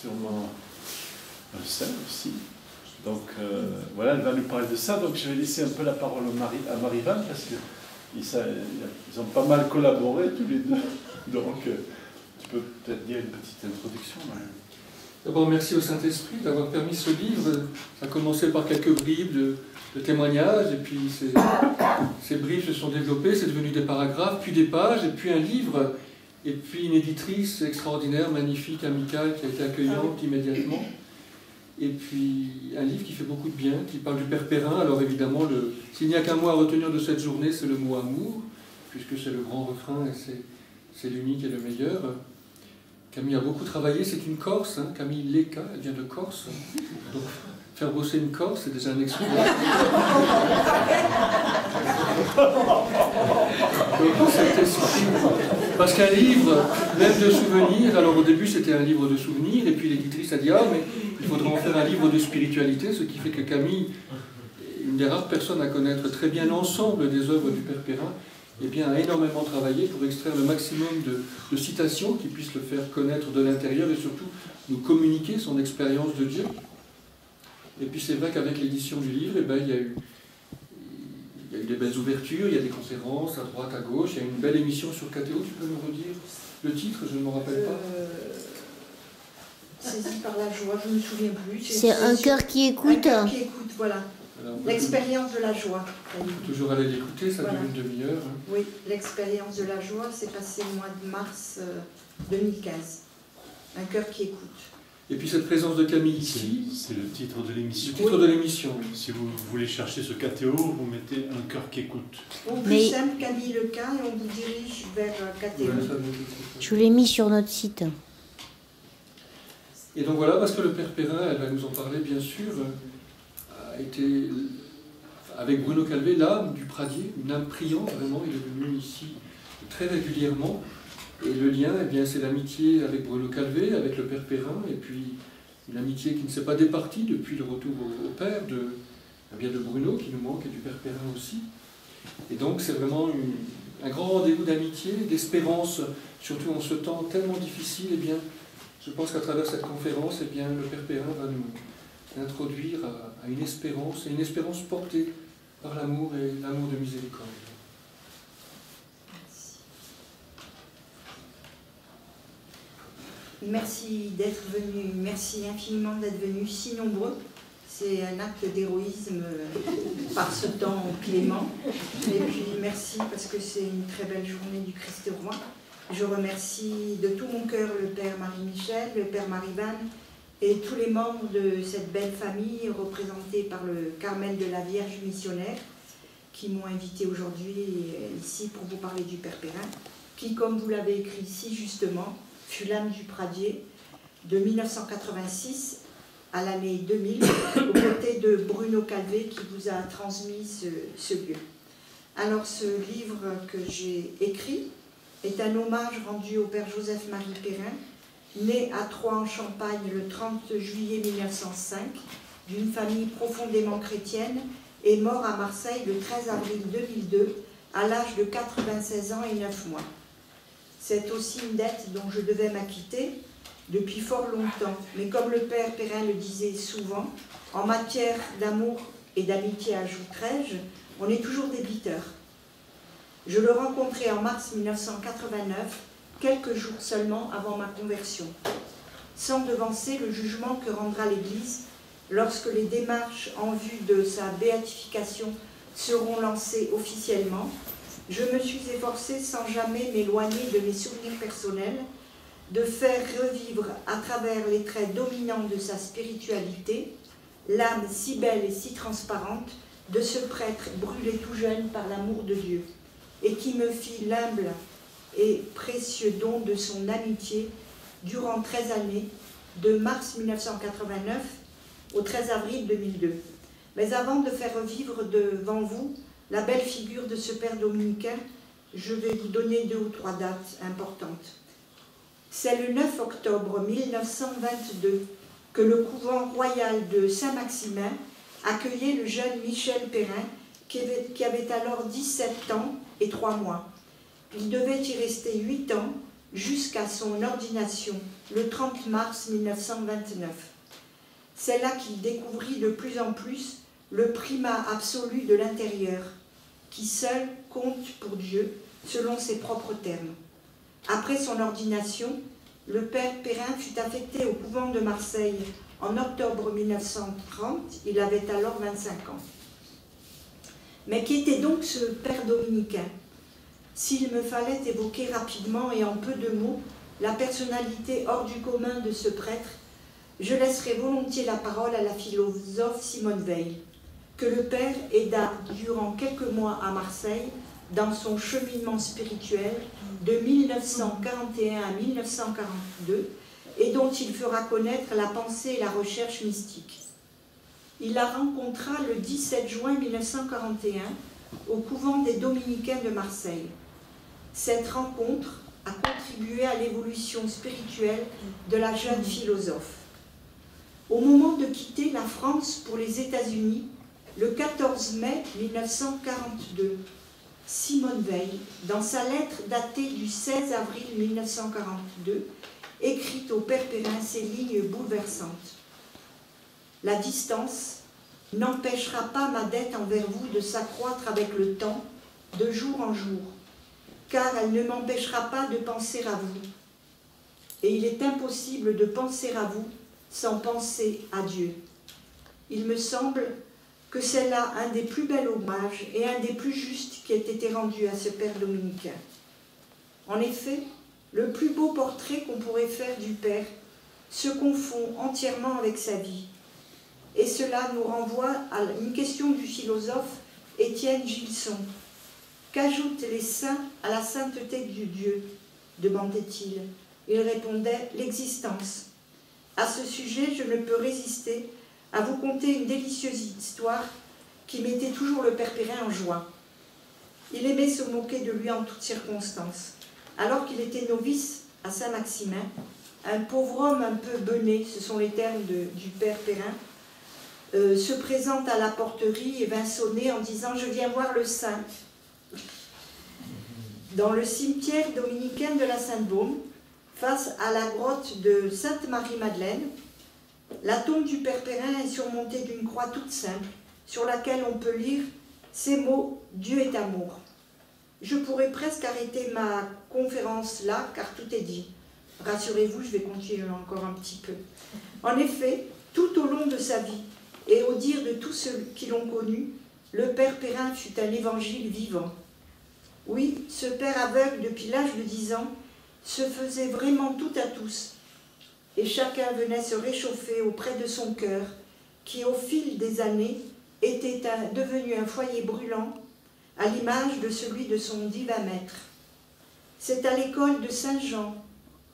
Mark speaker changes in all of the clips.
Speaker 1: sûrement un saint aussi. Donc voilà, elle va nous parler de ça. Donc je vais laisser un peu la parole à Marie-Van parce qu'ils ont pas mal collaboré tous les deux. Donc tu peux peut-être dire une petite introduction.
Speaker 2: D'abord, merci au Saint-Esprit d'avoir permis ce livre. Ça a commencé par quelques bribes de témoignages, et puis ces bribes se sont développées, c'est devenu des paragraphes, puis des pages, et puis un livre, et puis une éditrice extraordinaire, magnifique, amicale, qui a été accueillante immédiatement. Et puis un livre qui fait beaucoup de bien, qui parle du Père Perrin. Alors évidemment, s'il n'y a qu'un mot à retenir de cette journée, c'est le mot amour, puisque c'est le grand refrain et c'est l'unique et le meilleur. Camille a beaucoup travaillé, c'est une Corse, hein, Camille Leca, elle vient de Corse. Donc faire bosser une Corse, c'est déjà un exploit. Parce qu'un livre, même de souvenirs, alors au début c'était un livre de souvenirs, et puis l'éditrice a dit « Ah, mais il faudrait en faire un livre de spiritualité », ce qui fait que Camille est une des rares personnes à connaître très bien l'ensemble des œuvres du Père Perrin, eh bien, a énormément travaillé pour extraire le maximum de citations qui puissent le faire connaître de l'intérieur et surtout nous communiquer son expérience de Dieu. Et puis c'est vrai qu'avec l'édition du livre, eh ben, il y a eu des belles ouvertures, il y a des conférences à droite, à gauche, il y a une belle émission sur KTO. Tu peux me redire le titre? Je ne me rappelle pas.
Speaker 3: Saisi par la joie, je ne me souviens plus.
Speaker 4: C'est un cœur qui écoute.
Speaker 3: Un cœur qui écoute, voilà. L'expérience de la joie.
Speaker 2: Toujours aller l'écouter, ça dure une demi-heure. Hein.
Speaker 3: Oui, l'expérience de la joie, c'est passé le mois de mars 2015. Un cœur qui écoute.
Speaker 2: Et puis cette présence de Camille ici...
Speaker 1: C'est le titre de l'émission.
Speaker 2: Le titre de l'émission, oui.
Speaker 1: Si vous voulez chercher ce KTO, vous mettez un cœur qui écoute.
Speaker 3: Ou plus simple, Camille Lequin, et on vous dirige vers KTO.
Speaker 4: Je l'ai mis sur notre site.
Speaker 2: Et donc voilà, parce que le Père Perrin, elle va nous en parler bien sûr, a été, avec Bruno Calvé, l'âme du Pradier, une âme priante, vraiment, il est venu ici très régulièrement. Et le lien, eh bien, c'est l'amitié avec Bruno Calvé, avec le Père Perrin, et puis une amitié qui ne s'est pas départie depuis le retour au Père de Bruno, qui nous manque, et du Père Perrin aussi. Et donc c'est vraiment un grand rendez-vous d'amitié, d'espérance, surtout en ce temps tellement difficile. Eh bien, je pense qu'à travers cette conférence, eh bien, le Père Perrin va nous introduire à une espérance, et une espérance portée par l'amour et l'amour de miséricorde.
Speaker 3: Merci d'être venu, merci infiniment d'être venus si nombreux. C'est un acte d'héroïsme par ce temps clément. Et puis merci parce que c'est une très belle journée du Christ roi. Je remercie de tout mon cœur le Père Marie-Michel, le Père Marie-Van et tous les membres de cette belle famille représentée par le Carmel de la Vierge missionnaire qui m'ont invité aujourd'hui ici pour vous parler du Père Perrin, qui, comme vous l'avez écrit si justement, fut l'âme du Pradier de 1986 à l'année 2000, aux côtés de Bruno Calvé qui vous a transmis ce lieu. Alors ce livre que j'ai écrit est un hommage rendu au Père Joseph-Marie Perrin, né à Troyes en Champagne le 30 juillet 1905, d'une famille profondément chrétienne, et mort à Marseille le 13 avril 2002, à l'âge de 96 ans et 9 mois. C'est aussi une dette dont je devais m'acquitter depuis fort longtemps, mais comme le Père Perrin le disait souvent, en matière d'amour et d'amitié, ajouterais-je, on est toujours débiteur. Je le rencontrai en mars 1989, quelques jours seulement avant ma conversion, sans devancer le jugement que rendra l'Église lorsque les démarches en vue de sa béatification seront lancées officiellement. Je me suis efforcée, sans jamais m'éloigner de mes souvenirs personnels, de faire revivre à travers les traits dominants de sa spiritualité l'âme si belle et si transparente de ce prêtre brûlé tout jeune par l'amour de Dieu, et qui me fit l'humble et précieux don de son amitié durant 13 années, de mars 1989 au 13 avril 2002. Mais avant de faire revivre devant vous la belle figure de ce père dominicain, je vais vous donner 2 ou 3 dates importantes. C'est le 9 octobre 1922 que le couvent royal de Saint-Maximin accueillait le jeune Michel Perrin, qui avait alors 17 ans et 3 mois. Il devait y rester 8 ans, jusqu'à son ordination le 30 mars 1929. C'est là qu'il découvrit de plus en plus le primat absolu de l'intérieur, qui seul compte pour Dieu, selon ses propres termes. Après son ordination, le père Perrin fut affecté au couvent de Marseille en octobre 1930, il avait alors 25 ans. Mais qui était donc ce père dominicain? S'il me fallait évoquer rapidement et en peu de mots la personnalité hors du commun de ce prêtre, je laisserai volontiers la parole à la philosophe Simone Veil, que le père aida durant quelques mois à Marseille dans son cheminement spirituel de 1941 à 1942 et dont il fera connaître la pensée et la recherche mystique. Il la rencontra le 17 juin 1941 au couvent des Dominicains de Marseille. Cette rencontre a contribué à l'évolution spirituelle de la jeune philosophe. Au moment de quitter la France pour les États-Unis, le 14 mai 1942, Simone Veil, dans sa lettre datée du 16 avril 1942, écrit au père Perrin ces lignes bouleversantes. « La distance n'empêchera pas ma dette envers vous de s'accroître avec le temps, de jour en jour, car elle ne m'empêchera pas de penser à vous. Et il est impossible de penser à vous sans penser à Dieu. Il me semble que c'est là un des plus bels hommages et un des plus justes qui ait été rendu à ce père dominicain. En effet, le plus beau portrait qu'on pourrait faire du père se confond entièrement avec sa vie. Et cela nous renvoie à une question du philosophe Étienne Gilson. Qu'ajoutent les saints à la sainteté du Dieu ? Demandait-il. Il répondait, l'existence. À ce sujet, je ne peux résister à vous conter une délicieuse histoire qui mettait toujours le père Perrin en joie. Il aimait se moquer de lui en toutes circonstances. Alors qu'il était novice à Saint-Maximin, un pauvre homme un peu bené, ce sont les termes du père Perrin, se présente à la porterie et vint sonner en disant « Je viens voir le saint ». Dans le cimetière dominicain de la Sainte-Baume, face à la grotte de Sainte-Marie-Madeleine, la tombe du père Perrin est surmontée d'une croix toute simple, sur laquelle on peut lire ces mots « Dieu est amour ». Je pourrais presque arrêter ma conférence là, car tout est dit. Rassurez-vous, je vais continuer encore un petit peu. En effet, tout au long de sa vie, et au dire de tous ceux qui l'ont connu, le père Perrin fut un évangile vivant. Oui, ce père aveugle depuis l'âge de 10 ans se faisait vraiment tout à tous, et chacun venait se réchauffer auprès de son cœur, qui au fil des années était devenu un foyer brûlant, à l'image de celui de son divin maître. C'est à l'école de Saint-Jean,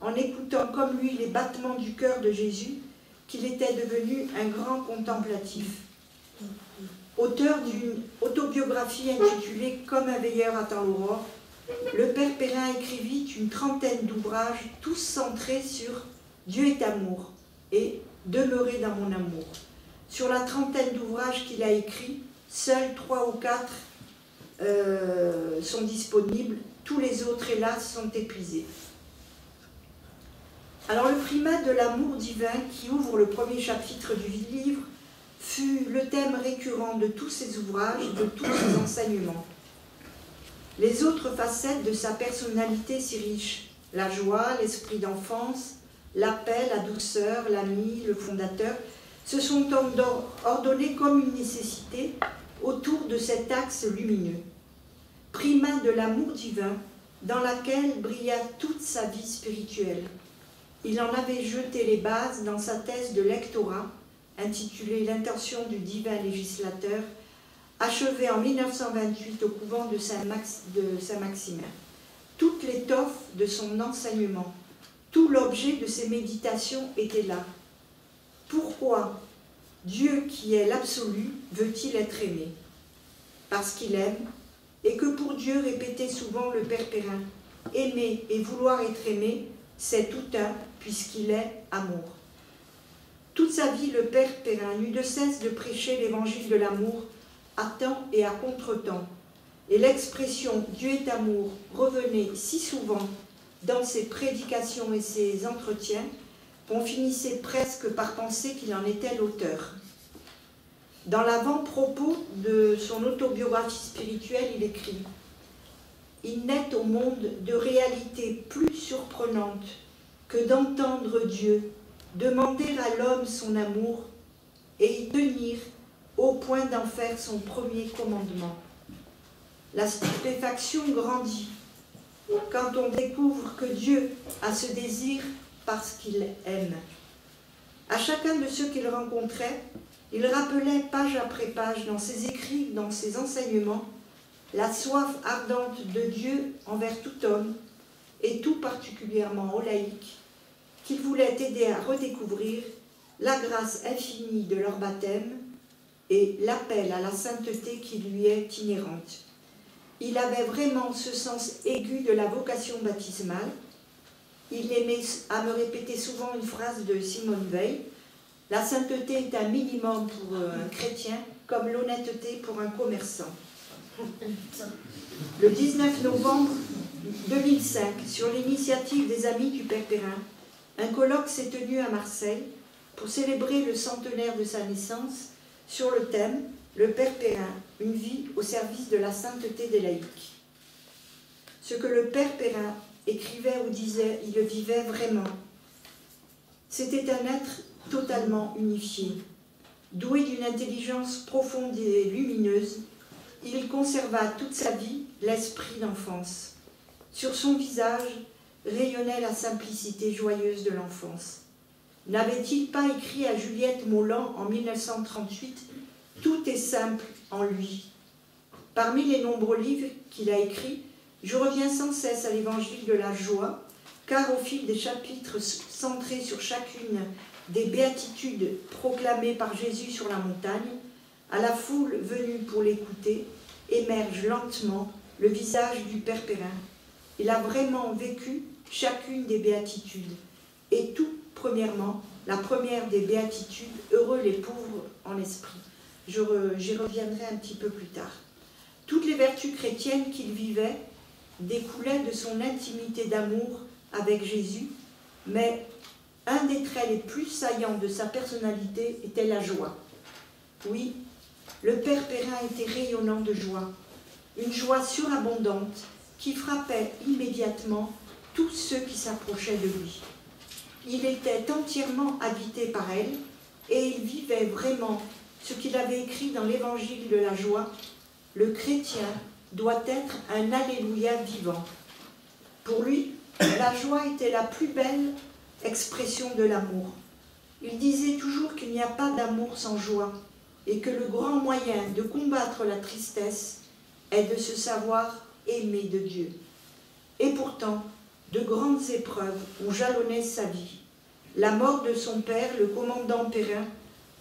Speaker 3: en écoutant comme lui les battements du cœur de Jésus, qu'il était devenu un grand contemplatif. Auteur d'une autobiographie intitulée « Comme un veilleur attend l'aurore », le père Perrin écrivit une trentaine d'ouvrages, tous centrés sur « Dieu est amour » et « Demeurer dans mon amour ». Sur la trentaine d'ouvrages qu'il a écrits, seuls 3 ou 4 sont disponibles, tous les autres, hélas, sont épuisés. Alors le primat de l'amour divin qui ouvre le premier chapitre du livre fut le thème récurrent de tous ses ouvrages, de tous ses enseignements. Les autres facettes de sa personnalité si riche, la joie, l'esprit d'enfance, la paix, la douceur, l'ami, le fondateur, se sont ordonnées comme une nécessité autour de cet axe lumineux. Primat de l'amour divin dans laquelle brilla toute sa vie spirituelle. Il en avait jeté les bases dans sa thèse de lectorat, intitulée « L'intention du divin législateur », achevée en 1928 au couvent de Saint-Maximin. Toute l'étoffe de son enseignement, tout l'objet de ses méditations était là. Pourquoi Dieu, qui est l'absolu, veut-il être aimé? Parce qu'il aime, et que pour Dieu, répétait souvent le père Perrin, aimer et vouloir être aimé, c'est tout un, puisqu'il est amour. Toute sa vie, le père Perrin n'eut de cesse de prêcher l'évangile de l'amour à temps et à contre-temps. Et l'expression « Dieu est amour » revenait si souvent dans ses prédications et ses entretiens qu'on finissait presque par penser qu'il en était l'auteur. Dans l'avant-propos de son autobiographie spirituelle, il écrit « Il n'est au monde de réalité plus surprenante que d'entendre Dieu demander à l'homme son amour et y tenir au point d'en faire son premier commandement. La stupéfaction grandit quand on découvre que Dieu a ce désir parce qu'il aime. À chacun de ceux qu'il rencontrait, il rappelait page après page dans ses écrits, dans ses enseignements, la soif ardente de Dieu envers tout homme, et tout particulièrement aux laïcs, qu'il voulait aider à redécouvrir la grâce infinie de leur baptême et l'appel à la sainteté qui lui est inhérente. Il avait vraiment ce sens aigu de la vocation baptismale. Il aimait à me répéter souvent une phrase de Simone Veil: « La sainteté est un minimum pour un chrétien, comme l'honnêteté pour un commerçant. » Le 19 novembre 2005, sur l'initiative des Amis du Père Perrin, un colloque s'est tenu à Marseille pour célébrer le centenaire de sa naissance sur le thème « Le Père Perrin, une vie au service de la sainteté des laïcs ». Ce que le Père Perrin écrivait ou disait, il le vivait vraiment. C'était un être totalement unifié. Doué d'une intelligence profonde et lumineuse, il conserva toute sa vie l'esprit d'enfance. Sur son visage rayonnait la simplicité joyeuse de l'enfance. N'avait-il pas écrit à Juliette Molland en 1938 « Tout est simple en lui ». Parmi les nombreux livres qu'il a écrits, je reviens sans cesse à l'évangile de la joie, car au fil des chapitres centrés sur chacune des béatitudes proclamées par Jésus sur la montagne, à la foule venue pour l'écouter, émerge lentement le visage du Père Perrin. Il a vraiment vécu chacune des béatitudes. Et tout premièrement, la première des béatitudes, heureux les pauvres en esprit. J'y reviendrai un petit peu plus tard. Toutes les vertus chrétiennes qu'il vivait découlaient de son intimité d'amour avec Jésus, mais un des traits les plus saillants de sa personnalité était la joie. Oui, le Père Perrin était rayonnant de joie, une joie surabondante qui frappait immédiatement tous ceux qui s'approchaient de lui. Il était entièrement habité par elle et il vivait vraiment ce qu'il avait écrit dans l'évangile de la joie: le chrétien doit être un Alléluia vivant. Pour lui, la joie était la plus belle expression de l'amour. Il disait toujours qu'il n'y a pas d'amour sans joie et que le grand moyen de combattre la tristesse est de se savoir aimé de Dieu. Et pourtant, de grandes épreuves ont jalonné sa vie. La mort de son père, le commandant Perrin,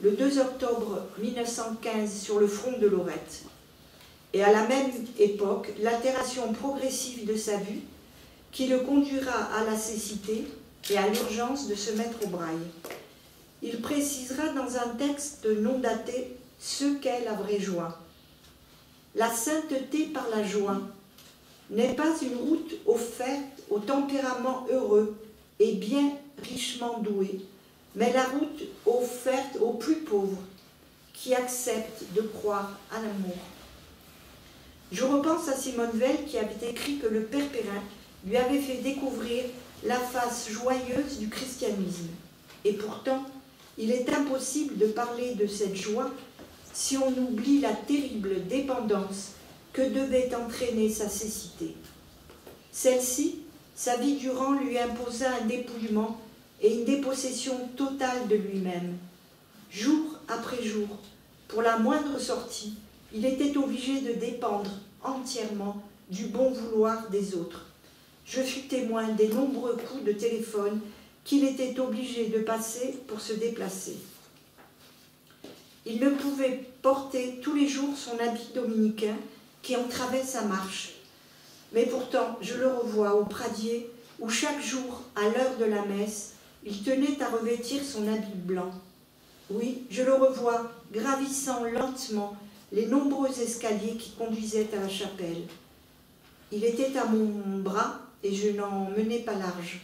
Speaker 3: le 2 octobre 1915 sur le front de Lorette. Et à la même époque, l'altération progressive de sa vue qui le conduira à la cécité et à l'urgence de se mettre au braille. Il précisera dans un texte non daté ce qu'est la vraie joie. La sainteté par la joie n'est pas une route offerte au tempérament heureux et bien richement doué, mais la route offerte aux plus pauvres qui acceptent de croire à l'amour. Je repense à Simone Veil qui avait écrit que le Père Perrin lui avait fait découvrir la face joyeuse du christianisme. Et pourtant, il est impossible de parler de cette joie si on oublie la terrible dépendance que devait entraîner sa cécité. Celle-ci, sa vie durant, lui imposa un dépouillement et une dépossession totale de lui-même. Jour après jour, pour la moindre sortie, il était obligé de dépendre entièrement du bon vouloir des autres. Je fus témoin des nombreux coups de téléphone qu'il était obligé de passer pour se déplacer. Il ne pouvait porter tous les jours son habit dominicain qui entravait sa marche. Mais pourtant, je le revois au Pradier où chaque jour, à l'heure de la messe, il tenait à revêtir son habit blanc. Oui, je le revois gravissant lentement les nombreux escaliers qui conduisaient à la chapelle. Il était à mon bras et je n'en menais pas large.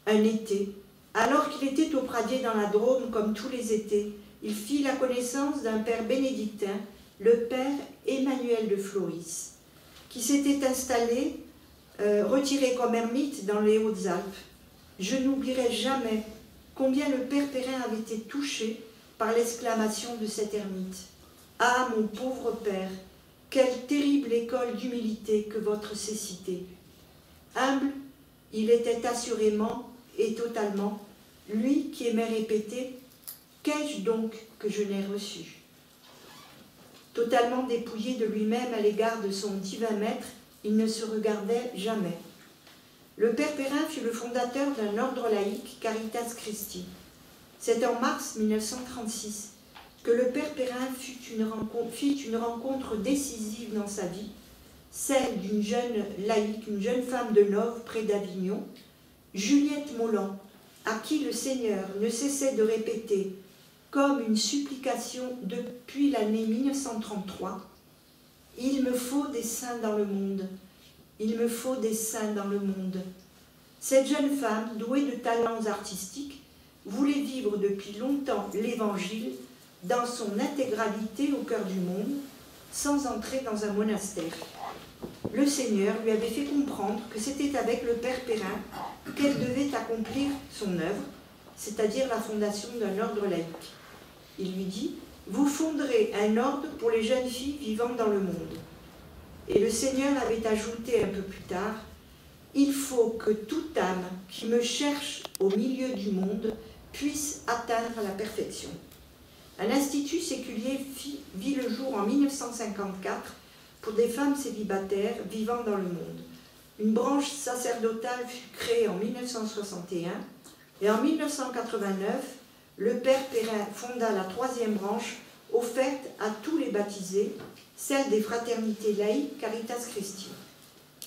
Speaker 3: Un été, alors qu'il était au Pradier dans la Drôme comme tous les étés, il fit la connaissance d'un père bénédictin, le père Emmanuel de Floris, qui s'était installé, retiré comme ermite dans les Hautes-Alpes. Je n'oublierai jamais combien le père Perrin avait été touché par l'exclamation de cet ermite. « Ah, mon pauvre père, quelle terrible école d'humilité que votre cécité !» Humble, il était assurément et totalement, lui qui aimait répéter « Qu'ai-je donc que je n'ai reçu ?» Totalement dépouillé de lui-même à l'égard de son divin maître, il ne se regardait jamais. Le père Perrin fut le fondateur d'un ordre laïque, Caritas Christi. C'est en mars 1936 que le père Perrin fit une rencontre décisive dans sa vie, celle d'une jeune laïque, une jeune femme de Nove près d'Avignon, Juliette Molland, à qui le Seigneur ne cessait de répéter, comme une supplication depuis l'année 1933, « Il me faut des saints dans le monde, il me faut des saints dans le monde ». Cette jeune femme, douée de talents artistiques, voulait vivre depuis longtemps l'Évangile dans son intégralité au cœur du monde, sans entrer dans un monastère. Le Seigneur lui avait fait comprendre que c'était avec le père Perrin qu'elle devait accomplir son œuvre, c'est-à-dire la fondation d'un ordre laïque. Il lui dit « Vous fonderez un ordre pour les jeunes filles vivant dans le monde. » Et le Seigneur avait ajouté un peu plus tard « Il faut que toute âme qui me cherche au milieu du monde puisse atteindre la perfection. » Un institut séculier vit le jour en 1954 pour des femmes célibataires vivant dans le monde. Une branche sacerdotale fut créée en 1961 et en 1989, le père Perrin fonda la 3e branche offerte à tous les baptisés, celle des fraternités laïques Caritas Christi.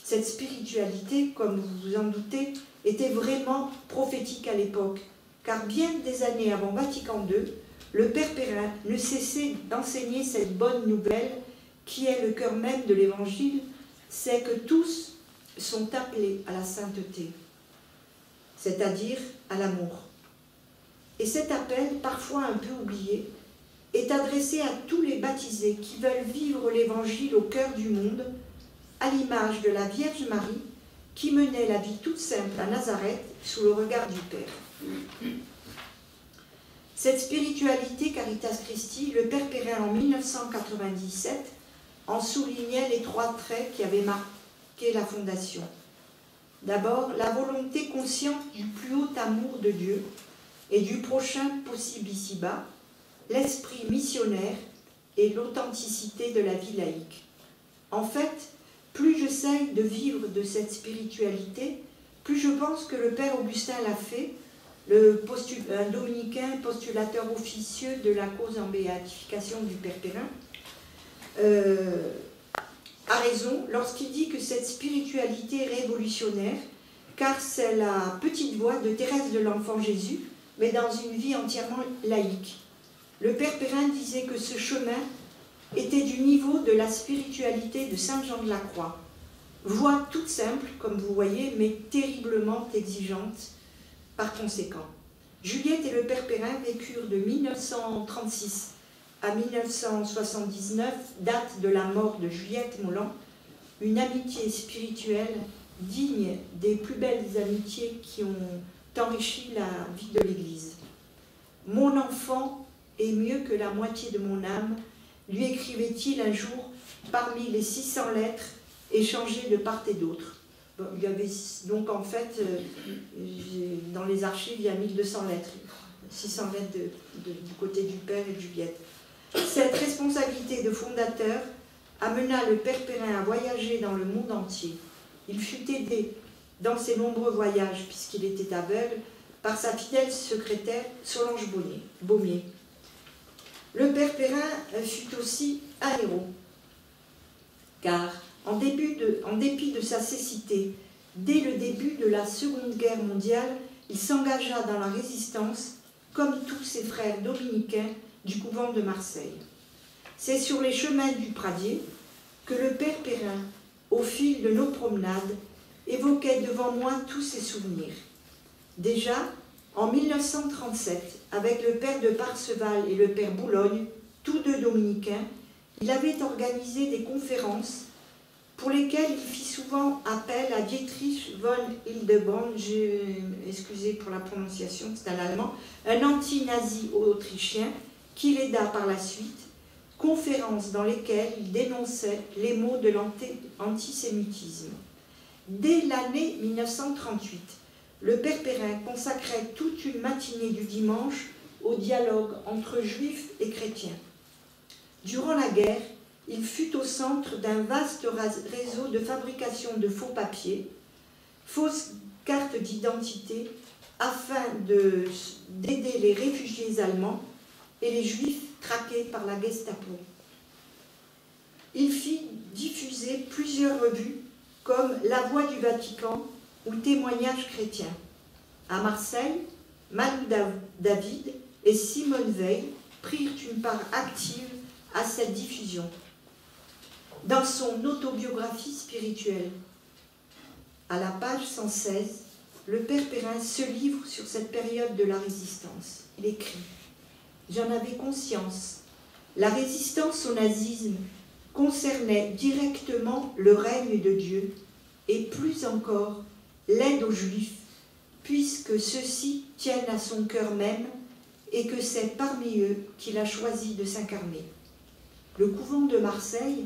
Speaker 3: Cette spiritualité, comme vous vous en doutez, était vraiment prophétique à l'époque, car bien des années avant Vatican II, le père Perrin ne cessait d'enseigner cette bonne nouvelle qui est le cœur même de l'Évangile, c'est que tous sont appelés à la sainteté, c'est-à-dire à l'amour. Et cet appel, parfois un peu oublié, est adressé à tous les baptisés qui veulent vivre l'Évangile au cœur du monde, à l'image de la Vierge Marie qui menait la vie toute simple à Nazareth sous le regard du Père. Cette spiritualité Caritas Christi, le père Perrin en 1997 en soulignait les 3 traits qui avaient marqué la fondation. D'abord, la volonté consciente du plus haut amour de Dieu et du prochain possible ici-bas, l'esprit missionnaire et l'authenticité de la vie laïque. En fait, plus j'essaye de vivre de cette spiritualité, plus je pense que le père Augustin l'a fait, un dominicain postulateur officieux de la cause en béatification du père Perrin, a raison lorsqu'il dit que cette spiritualité est révolutionnaire, car c'est la petite voix de Thérèse de l'Enfant Jésus, mais dans une vie entièrement laïque. Le père Perrin disait que ce chemin était du niveau de la spiritualité de Saint Jean de la Croix. Voix toute simple, comme vous voyez, mais terriblement exigeante par conséquent. Juliette et le père Perrin vécurent de 1936 à 1979, date de la mort de Juliette Molland, une amitié spirituelle digne des plus belles amitiés qui ont enrichi la vie de l'Église. « Mon enfant est mieux que la moitié de mon âme », lui écrivait-il un jour parmi les 600 lettres échangées de part et d'autre. Bon, il y avait donc en fait, dans les archives, il y a 1200 lettres, 600 lettres du côté du père et de Juliette. Cette responsabilité de fondateur amena le père Perrin à voyager dans le monde entier. Il fut aidé dans ses nombreux voyages, puisqu'il était aveugle, par sa fidèle secrétaire Solange Baumier. Le père Perrin fut aussi un héros, car en dépit de sa cécité, dès le début de la Seconde Guerre mondiale, il s'engagea dans la résistance, comme tous ses frères dominicains du couvent de Marseille. C'est sur les chemins du Pradier que le père Perrin, au fil de nos promenades, évoquait devant moi tous ses souvenirs. Déjà, en 1937, avec le père de Parseval et le père Boulogne, tous deux dominicains, il avait organisé des conférences pour lesquelles il fit souvent appel à Dietrich von Hildebrand, excusez pour la prononciation, c'est un allemand, un anti-nazi autrichien qui l'aida par la suite, conférences dans lesquelles il dénonçait les maux de l'antisémitisme. Dès l'année 1938, le père Perrin consacrait toute une matinée du dimanche au dialogue entre juifs et chrétiens. Durant la guerre, il fut au centre d'un vaste réseau de fabrication de faux papiers, fausses cartes d'identité, afin d'aider les réfugiés allemands et les juifs traqués par la Gestapo. Il fit diffuser plusieurs revues comme La Voix du Vatican ou Témoignages chrétiens. À Marseille, Malou David et Simone Veil prirent une part active à cette diffusion. Dans son autobiographie spirituelle, à la page 116, le père Perrin se livre sur cette période de la résistance. Il écrit « J'en avais conscience. La résistance au nazisme concernait directement le règne de Dieu et plus encore l'aide aux Juifs, puisque ceux-ci tiennent à son cœur même et que c'est parmi eux qu'il a choisi de s'incarner. Le couvent de Marseille,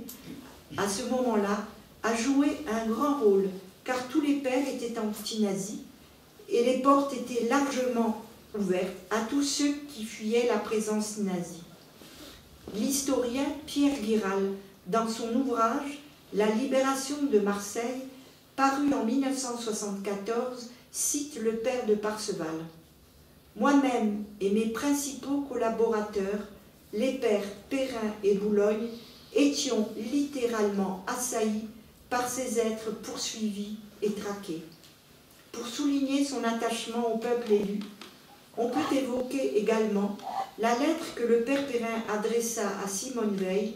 Speaker 3: à ce moment-là, a joué un grand rôle, car tous les pères étaient anti-nazis et les portes étaient largement ouvertes à tous ceux qui fuyaient la présence nazie. L'historien Pierre Guiral, dans son ouvrage « La libération de Marseille », paru en 1974, cite le père de Parseval. « Moi-même et mes principaux collaborateurs, les pères Perrin et Boulogne, étions littéralement assaillis par ces êtres poursuivis et traqués. » Pour souligner son attachement au peuple élu, on peut évoquer également la lettre que le père Perrin adressa à Simone Veil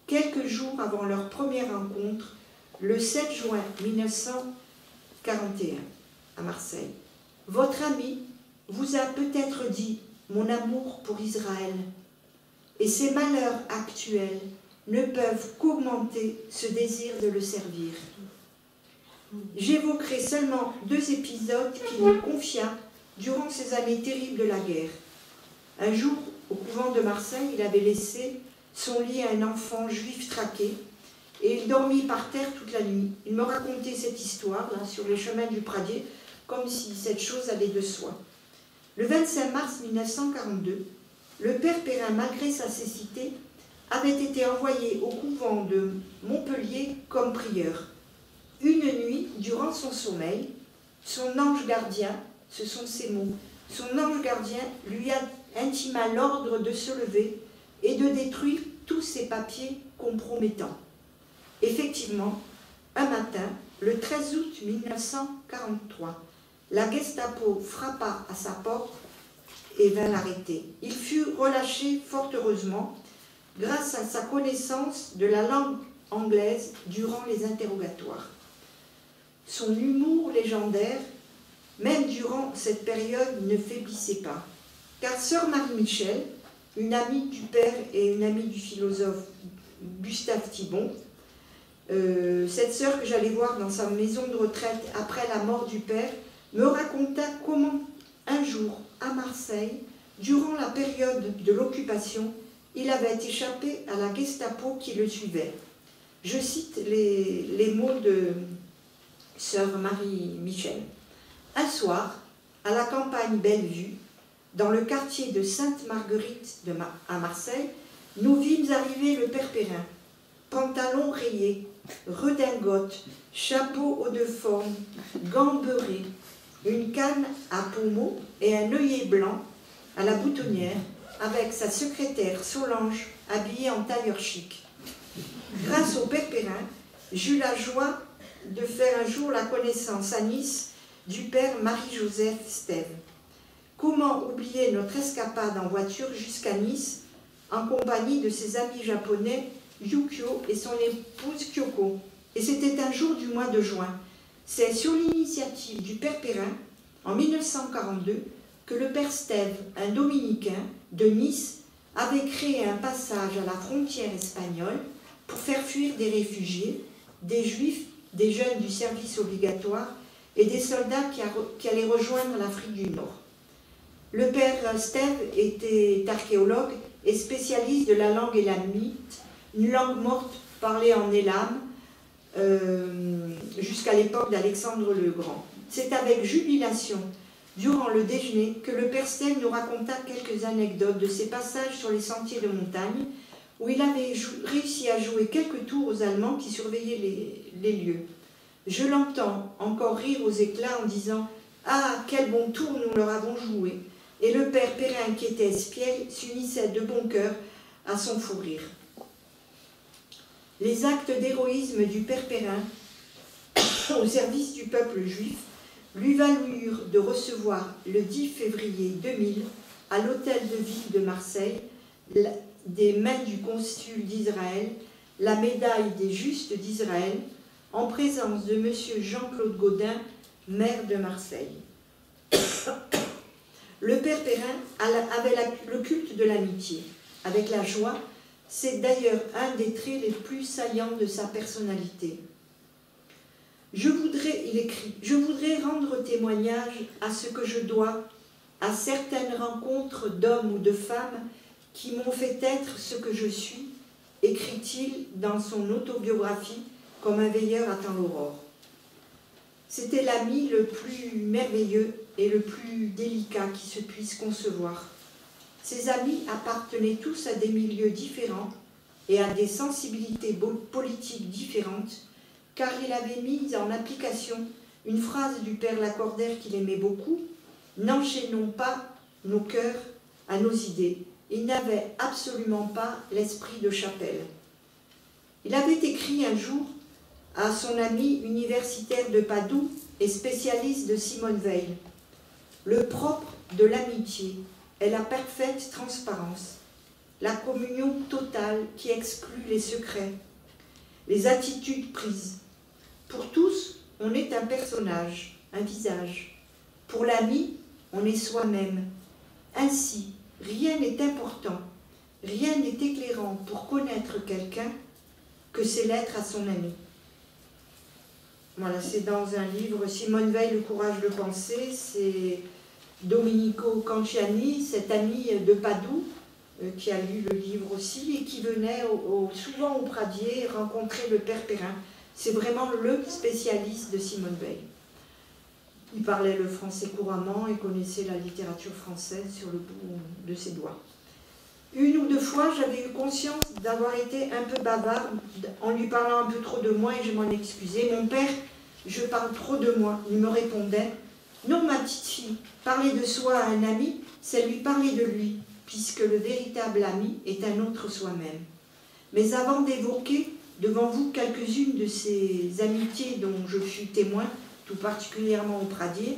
Speaker 3: quelques jours avant leur première rencontre, le 7 juin 1941, à Marseille. « Votre ami vous a peut-être dit mon amour pour Israël, et ces malheurs actuels ne peuvent qu'augmenter ce désir de le servir. J'évoquerai seulement 2 épisodes qu'il me confia durant ces années terribles de la guerre. Un jour, au couvent de Marseille, il avait laissé son lit à un enfant juif traqué et il dormit par terre toute la nuit. Il me racontait cette histoire là, sur les chemins du Pradier, comme si cette chose allait de soi. Le 25 mars 1942, le père Perrin, malgré sa cécité, avait été envoyé au couvent de Montpellier comme prieur. Une nuit, durant son sommeil, son ange gardien, ce sont ces mots, son ange gardien lui intima l'ordre de se lever et de détruire tous ses papiers compromettants. Effectivement, un matin, le 13 août 1943, la Gestapo frappa à sa porte et vint l'arrêter. Il fut relâché fort heureusement grâce à sa connaissance de la langue anglaise durant les interrogatoires. Son humour légendaire, même durant cette période, ne faiblissait pas, car sœur Marie-Michel, une amie du père et une amie du philosophe Gustave Thibon, cette sœur que j'allais voir dans sa maison de retraite après la mort du père, me raconta comment un jour à Marseille, durant la période de l'occupation, il avait échappé à la Gestapo qui le suivait. Je cite les mots de sœur Marie-Michel. Un soir, à la campagne Bellevue, dans le quartier de Sainte-Marguerite à Marseille, nous vîmes arriver le père Perrin, pantalon rayé, redingote, chapeau haut de forme, gants beurrés, une canne à pommeau et un œillet blanc à la boutonnière, avec sa secrétaire Solange habillée en tailleur chic. Grâce au père Perrin, j'eus la joie de faire un jour la connaissance à Nice du père Marie-Joseph Stève. Comment oublier notre escapade en voiture jusqu'à Nice en compagnie de ses amis japonais Yukio et son épouse Kyoko. Et c'était un jour du mois de juin. C'est sur l'initiative du père Perrin, en 1942, que le père Stève, un dominicain de Nice, avait créé un passage à la frontière espagnole pour faire fuir des réfugiés, des juifs, des jeunes du service obligatoire et des soldats qui allaient rejoindre l'Afrique du Nord. Le père Stève était archéologue et spécialiste de la langue élamite, une langue morte parlée en Élam jusqu'à l'époque d'Alexandre le Grand. C'est avec jubilation, durant le déjeuner, que le père Stève nous raconta quelques anecdotes de ses passages sur les sentiers de montagne, où il avait réussi à jouer quelques tours aux Allemands qui surveillaient les lieux. Je l'entends encore rire aux éclats en disant « Ah, quel bon tour nous leur avons joué !» Et le père Perrin, qui était espiègle, s'unissait de bon cœur à son fou rire. Les actes d'héroïsme du père Perrin au service du peuple juif lui valurent de recevoir le 10 février 2000 à l'hôtel de ville de Marseille des mains du consul d'Israël la médaille des justes d'Israël en présence de M. Jean-Claude Gaudin, maire de Marseille. Le père Perrin avait le culte de l'amitié. Avec la joie, c'est d'ailleurs un des traits les plus saillants de sa personnalité. Il écrit, « Je voudrais rendre témoignage à ce que je dois à certaines rencontres d'hommes ou de femmes qui m'ont fait être ce que je suis », écrit-il dans son autobiographie « Comme un veilleur attend l'aurore ». C'était l'ami le plus merveilleux et le plus délicat qui se puisse concevoir. Ses amis appartenaient tous à des milieux différents et à des sensibilités politiques différentes, car il avait mis en application une phrase du père Lacordaire qu'il aimait beaucoup, « N'enchaînons pas nos cœurs à nos idées ». Il n'avait absolument pas l'esprit de chapelle. Il avait écrit un jour à son ami universitaire de Padoue et spécialiste de Simone Veil. Le propre de l'amitié est la parfaite transparence, la communion totale qui exclut les secrets, les attitudes prises. Pour tous, on est un personnage, un visage. Pour l'ami, on est soi-même. Ainsi, rien n'est important, rien n'est éclairant pour connaître quelqu'un que c'est l'être à son ami. Voilà, c'est dans un livre, Simone Veil, Le courage de penser, c'est Domenico Canciani, cet ami de Padoue, qui a lu le livre aussi, et qui venait souvent au Pradier rencontrer le père Perrin. C'est vraiment le spécialiste de Simone Veil. Il parlait le français couramment et connaissait la littérature française sur le bout de ses doigts. Une ou deux fois, j'avais eu conscience d'avoir été un peu bavarde en lui parlant un peu trop de moi et je m'en excusais. Mon père, je parle trop de moi. Il me répondait, non ma petite fille, parler de soi à un ami, c'est lui parler de lui, puisque le véritable ami est un autre soi-même. Mais avant d'évoquer devant vous quelques-unes de ces amitiés dont je fus témoin, tout particulièrement au Pradier,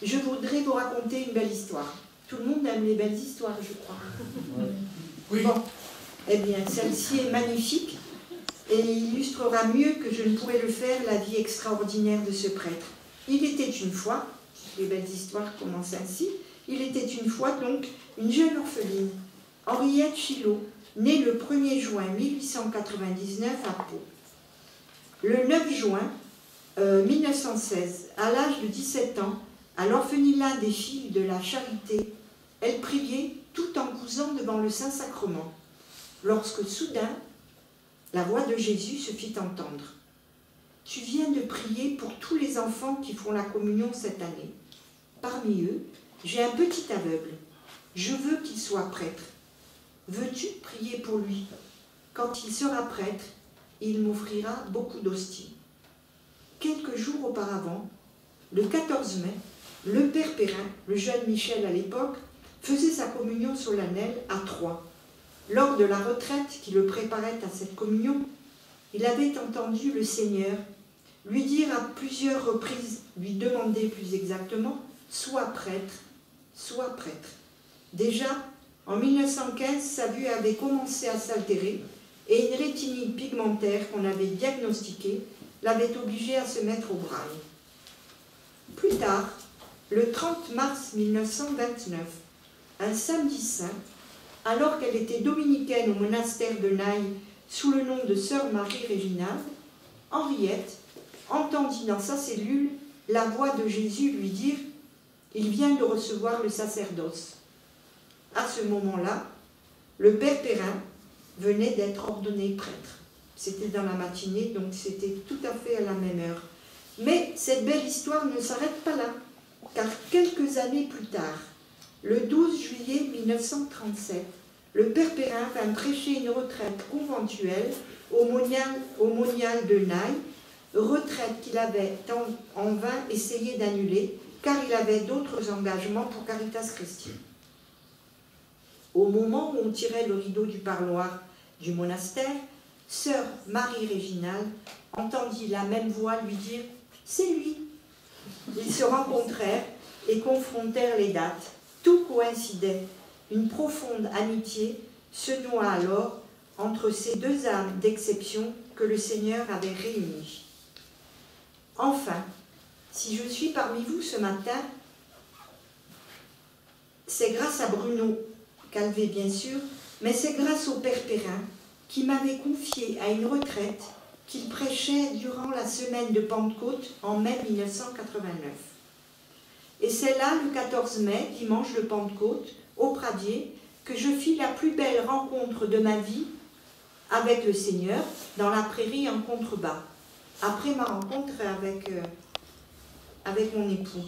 Speaker 3: je voudrais vous raconter une belle histoire. Tout le monde aime les belles histoires, je crois.
Speaker 2: Oui.
Speaker 3: Bon, eh bien, celle-ci est magnifique et illustrera mieux que je ne pourrais le faire la vie extraordinaire de ce prêtre. Il était une fois, les belles histoires commencent ainsi, il était une fois donc une jeune orpheline, Henriette Chilot, née le 1er juin 1899 à Pau. Le 9 juin 1916, à l'âge de 17 ans, à l'orphelinat des filles de la Charité, elle priait tout en cousant devant le Saint-Sacrement, lorsque soudain, la voix de Jésus se fit entendre. « Tu viens de prier pour tous les enfants qui font la communion cette année. Parmi eux, j'ai un petit aveugle. Je veux qu'il soit prêtre. Veux-tu prier pour lui? Quand il sera prêtre, il m'offrira beaucoup d'hosties. » Quelques jours auparavant, le 14 mai, le père Perrin, le jeune Michel à l'époque, faisait sa communion solennelle à Troyes. Lors de la retraite qui le préparait à cette communion, il avait entendu le Seigneur lui dire à plusieurs reprises, lui demander plus exactement, « Sois prêtre, sois prêtre ». Déjà, en 1915, sa vue avait commencé à s'altérer et une rétinite pigmentaire qu'on avait diagnostiquée l'avait obligé à se mettre au braille. Plus tard, le 30 mars 1929, un samedi saint, alors qu'elle était dominicaine au monastère de Naï sous le nom de sœur Marie-Réginald, Henriette entendit dans sa cellule la voix de Jésus lui dire « Il vient de recevoir le sacerdoce ». À ce moment-là, le père Perrin venait d'être ordonné prêtre. C'était dans la matinée, donc c'était tout à fait à la même heure. Mais cette belle histoire ne s'arrête pas là, car quelques années plus tard, le 12 juillet 1937, le père Perrin vint prêcher une retraite conventuelle au monial de Naï, retraite qu'il avait en vain essayé d'annuler, car il avait d'autres engagements pour Caritas Christi. Au moment où on tirait le rideau du parloir du monastère, sœur Marie-Réginald entendit la même voix lui dire « C'est lui ». Ils se rencontrèrent et confrontèrent les dates. Tout coïncidait. Une profonde amitié se noua alors entre ces deux âmes d'exception que le Seigneur avait réunies. Enfin, si je suis parmi vous ce matin, c'est grâce à Bruno Calvé, bien sûr, mais c'est grâce au père Perrin qui m'avait confié à une retraite qu'il prêchait durant la semaine de Pentecôte en mai 1989. Et c'est là, le 14 mai, dimanche de Pentecôte, au Pradier, que je fis la plus belle rencontre de ma vie avec le Seigneur dans la prairie en contrebas, après ma rencontre avec mon époux.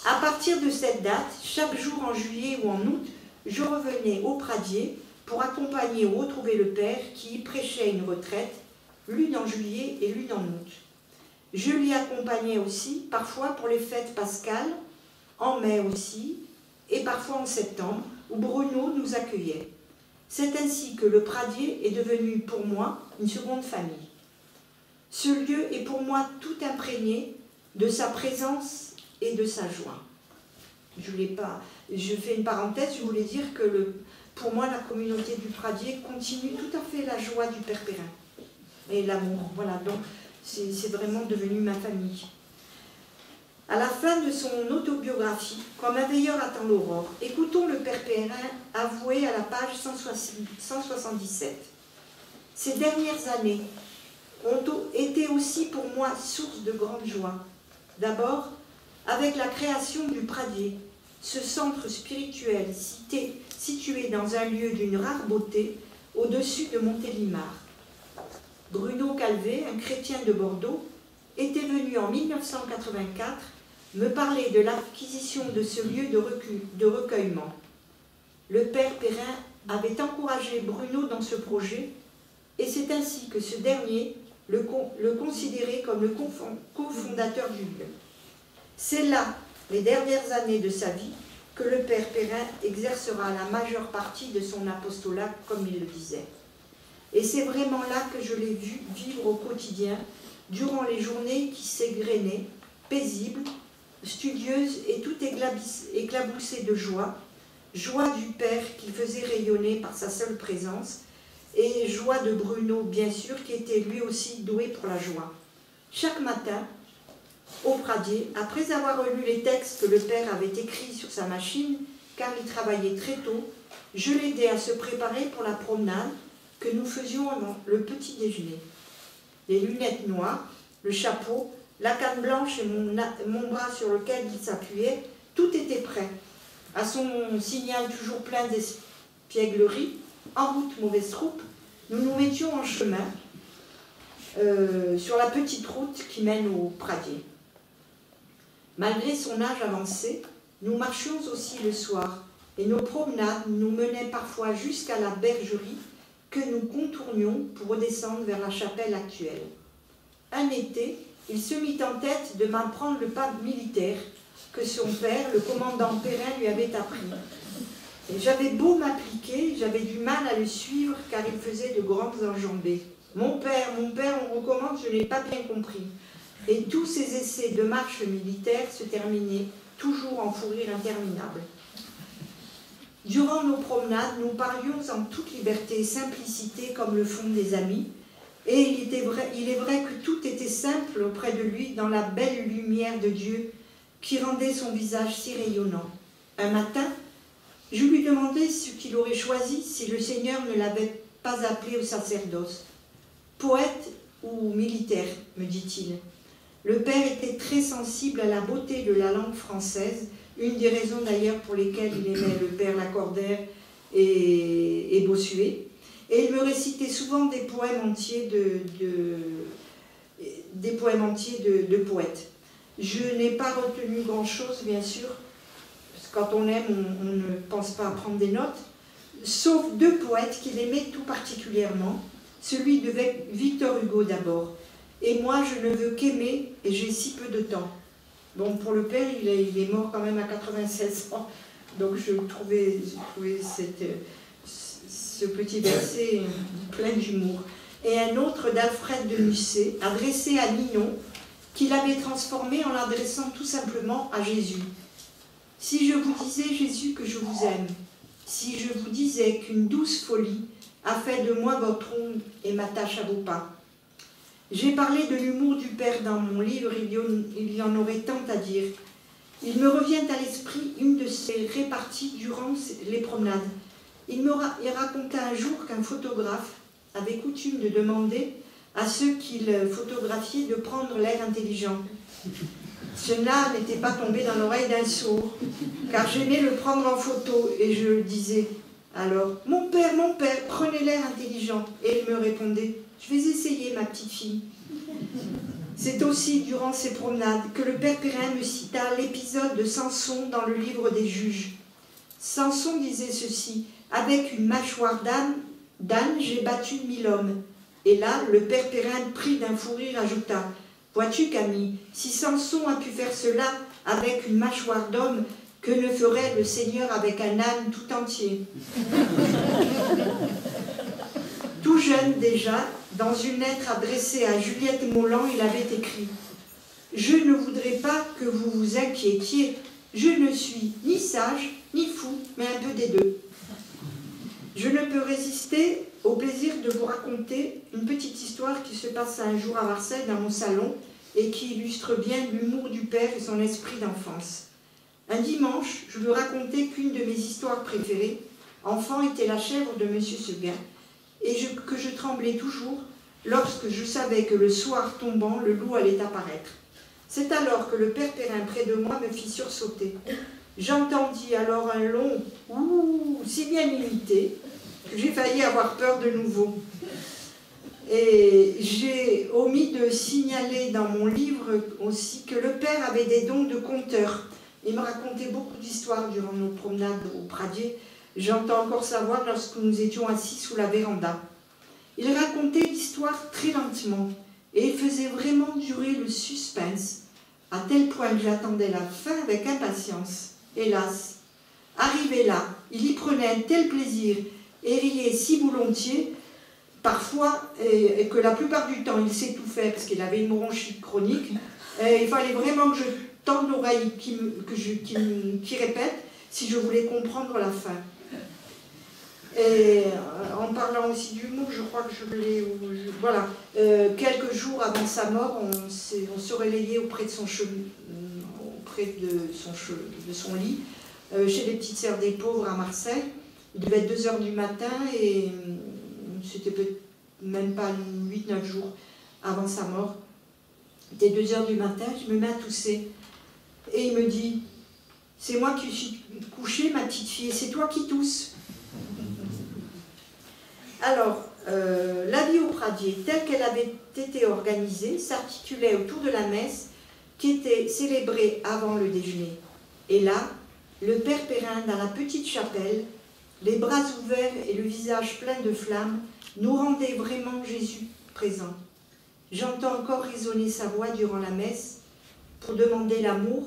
Speaker 3: À partir de cette date, chaque jour en juillet ou en août, je revenais au Pradier pour accompagner ou retrouver le Père qui y prêchait une retraite, l'une en juillet et l'une en août. Je l'y accompagnais aussi, parfois pour les fêtes pascales, en mai aussi, et parfois en septembre, où Bruno nous accueillait. C'est ainsi que le Pradier est devenu pour moi une seconde famille. Ce lieu est pour moi tout imprégné de sa présence et de sa joie. Je fais une parenthèse, je voulais dire que pour moi la communauté du Pradier continue tout à fait la joie du Père Perrin et l'amour. Voilà, donc c'est vraiment devenu ma famille. À la fin de son autobiographie, Comme un veilleur attend l'aurore, écoutons le Père Perrin avoué à la page 177. Ces dernières années ont été aussi pour moi source de grande joie. D'abord, avec la création du Pradier, ce centre spirituel situé dans un lieu d'une rare beauté au-dessus de Montélimar. Bruno Calvé, un chrétien de Bordeaux, était venu en 1984 me parler de l'acquisition de ce lieu de recueillement. Le père Perrin avait encouragé Bruno dans ce projet et c'est ainsi que ce dernier le considérait comme le cofondateur du lieu. C'est là, les dernières années de sa vie, que le père Perrin exercera la majeure partie de son apostolat, comme il le disait. Et c'est vraiment là que je l'ai vu vivre au quotidien, durant les journées qui s'égrenaient, paisibles, studieuses et tout éclaboussées de joie, joie du Père qu'il faisait rayonner par sa seule présence, et joie de Bruno, bien sûr, qui était lui aussi doué pour la joie. Chaque matin, au Pradier, après avoir relu les textes que le Père avait écrits sur sa machine, car il travaillait très tôt, je l'aidais à se préparer pour la promenade que nous faisions avant le petit déjeuner. Les lunettes noires, le chapeau, la canne blanche et mon bras sur lequel il s'appuyait, tout était prêt. À son signal toujours plein d'espièglerie, en route mauvaise troupe, nous nous mettions en chemin sur la petite route qui mène au Pradier. Malgré son âge avancé, nous marchions aussi le soir, et nos promenades nous menaient parfois jusqu'à la bergerie que nous contournions pour redescendre vers la chapelle actuelle. Un été, il se mit en tête de m'apprendre le pas militaire que son père, le commandant Perrin, lui avait appris. Et j'avais beau m'appliquer, j'avais du mal à le suivre car il faisait de grandes enjambées. Mon père, on recommande, je n'ai pas bien compris. Et tous ces essais de marche militaire se terminaient toujours en fou rire interminable. Durant nos promenades, nous parlions en toute liberté et simplicité comme le font des amis, et il est vrai que tout était simple auprès de lui dans la belle lumière de Dieu qui rendait son visage si rayonnant. Un matin, je lui demandai ce qu'il aurait choisi si le Seigneur ne l'avait pas appelé au sacerdoce. Poète ou militaire, me dit-il. Le père était très sensible à la beauté de la langue française, une des raisons d'ailleurs pour lesquelles il aimait le père Lacordaire et Bossuet. Et il me récitait souvent des poèmes entiers de poètes. Je n'ai pas retenu grand-chose, bien sûr, parce que quand on aime, on ne pense pas à prendre des notes, sauf deux poètes qu'il aimait tout particulièrement, celui de Victor Hugo d'abord. Et moi, je ne veux qu'aimer, et j'ai si peu de temps. Bon, pour le père, il est mort quand même à 96 ans, donc je trouvais ce petit verset plein d'humour. Et un autre d'Alfred de Musset, adressé à Ninon, qu'il avait transformé en l'adressant tout simplement à Jésus. Si je vous disais, Jésus, que je vous aime, si je vous disais qu'une douce folie a fait de moi votre ombre et m'attache à vos pas. J'ai parlé de l'humour du Père dans mon livre, il y en aurait tant à dire. Il me revient à l'esprit une de ces réparties durant les promenades. Il raconta un jour qu'un photographe avait coutume de demander à ceux qu'il photographiait de prendre l'air intelligent. Cela n'était pas tombé dans l'oreille d'un sourd, car j'aimais le prendre en photo, et je disais alors « Mon père, prenez l'air intelligent ». Et il me répondait « Je vais essayer, ma petite fille ». C'est aussi durant ces promenades que le père Perrin me cita l'épisode de Samson dans le livre des Juges. Samson disait ceci « Avec une mâchoire d'âne, j'ai battu 1000 hommes ». Et là, le père Perrin, pris d'un fou rire, ajouta « Vois-tu, Camille, si Samson a pu faire cela avec une mâchoire d'homme, que ne ferait le Seigneur avec un âne tout entier ?» Tout jeune déjà, dans une lettre adressée à Juliette Molland, il avait écrit « Je ne voudrais pas que vous vous inquiétiez, je ne suis ni sage, ni fou, mais un peu des deux. » Je ne peux résister au plaisir de vous raconter une petite histoire qui se passe un jour à Marseille, dans mon salon, et qui illustre bien l'humour du père et son esprit d'enfance. Un dimanche, je lui racontais qu'une de mes histoires préférées, enfant, était La chèvre de Monsieur Seguin, et que je tremblais toujours lorsque je savais que le soir tombant, le loup allait apparaître. C'est alors que le père Perrin, près de moi, me fit sursauter. J'entendis alors un long « ouh » si bien imité que j'ai failli avoir peur de nouveau. Et j'ai omis de signaler dans mon livre aussi que le père avait des dons de conteur. Il me racontait beaucoup d'histoires durant nos promenades au Pradier. J'entends encore sa voix lorsque nous étions assis sous la véranda. Il racontait l'histoire très lentement et il faisait vraiment durer le suspense, à tel point que j'attendais la fin avec impatience. Hélas, arrivé là, il y prenait un tel plaisir et riait si volontiers, parfois, et que la plupart du temps, il s'étouffait parce qu'il avait une bronchite chronique. Il fallait vraiment que je tende l'oreille qui répète si je voulais comprendre la fin. Et en parlant aussi d'humour, je crois que je l'ai... Voilà, quelques jours avant sa mort, on se relayait auprès de son lit, chez les petites sœurs des pauvres à Marseille. Il devait être 2 h du matin et c'était peut-être même pas 8-9 jours avant sa mort. Il était 2 h du matin, je me mets à tousser. Et il me dit « C'est moi qui suis couchée, ma petite fille, et c'est toi qui tousses. » Alors, la vie au Pradier, telle qu'elle avait été organisée, s'articulait autour de la messe qui était célébrée avant le déjeuner. Et là, le père Perrin, dans la petite chapelle, les bras ouverts et le visage plein de flammes, nous rendait vraiment Jésus présent. J'entends encore résonner sa voix durant la messe pour demander l'amour,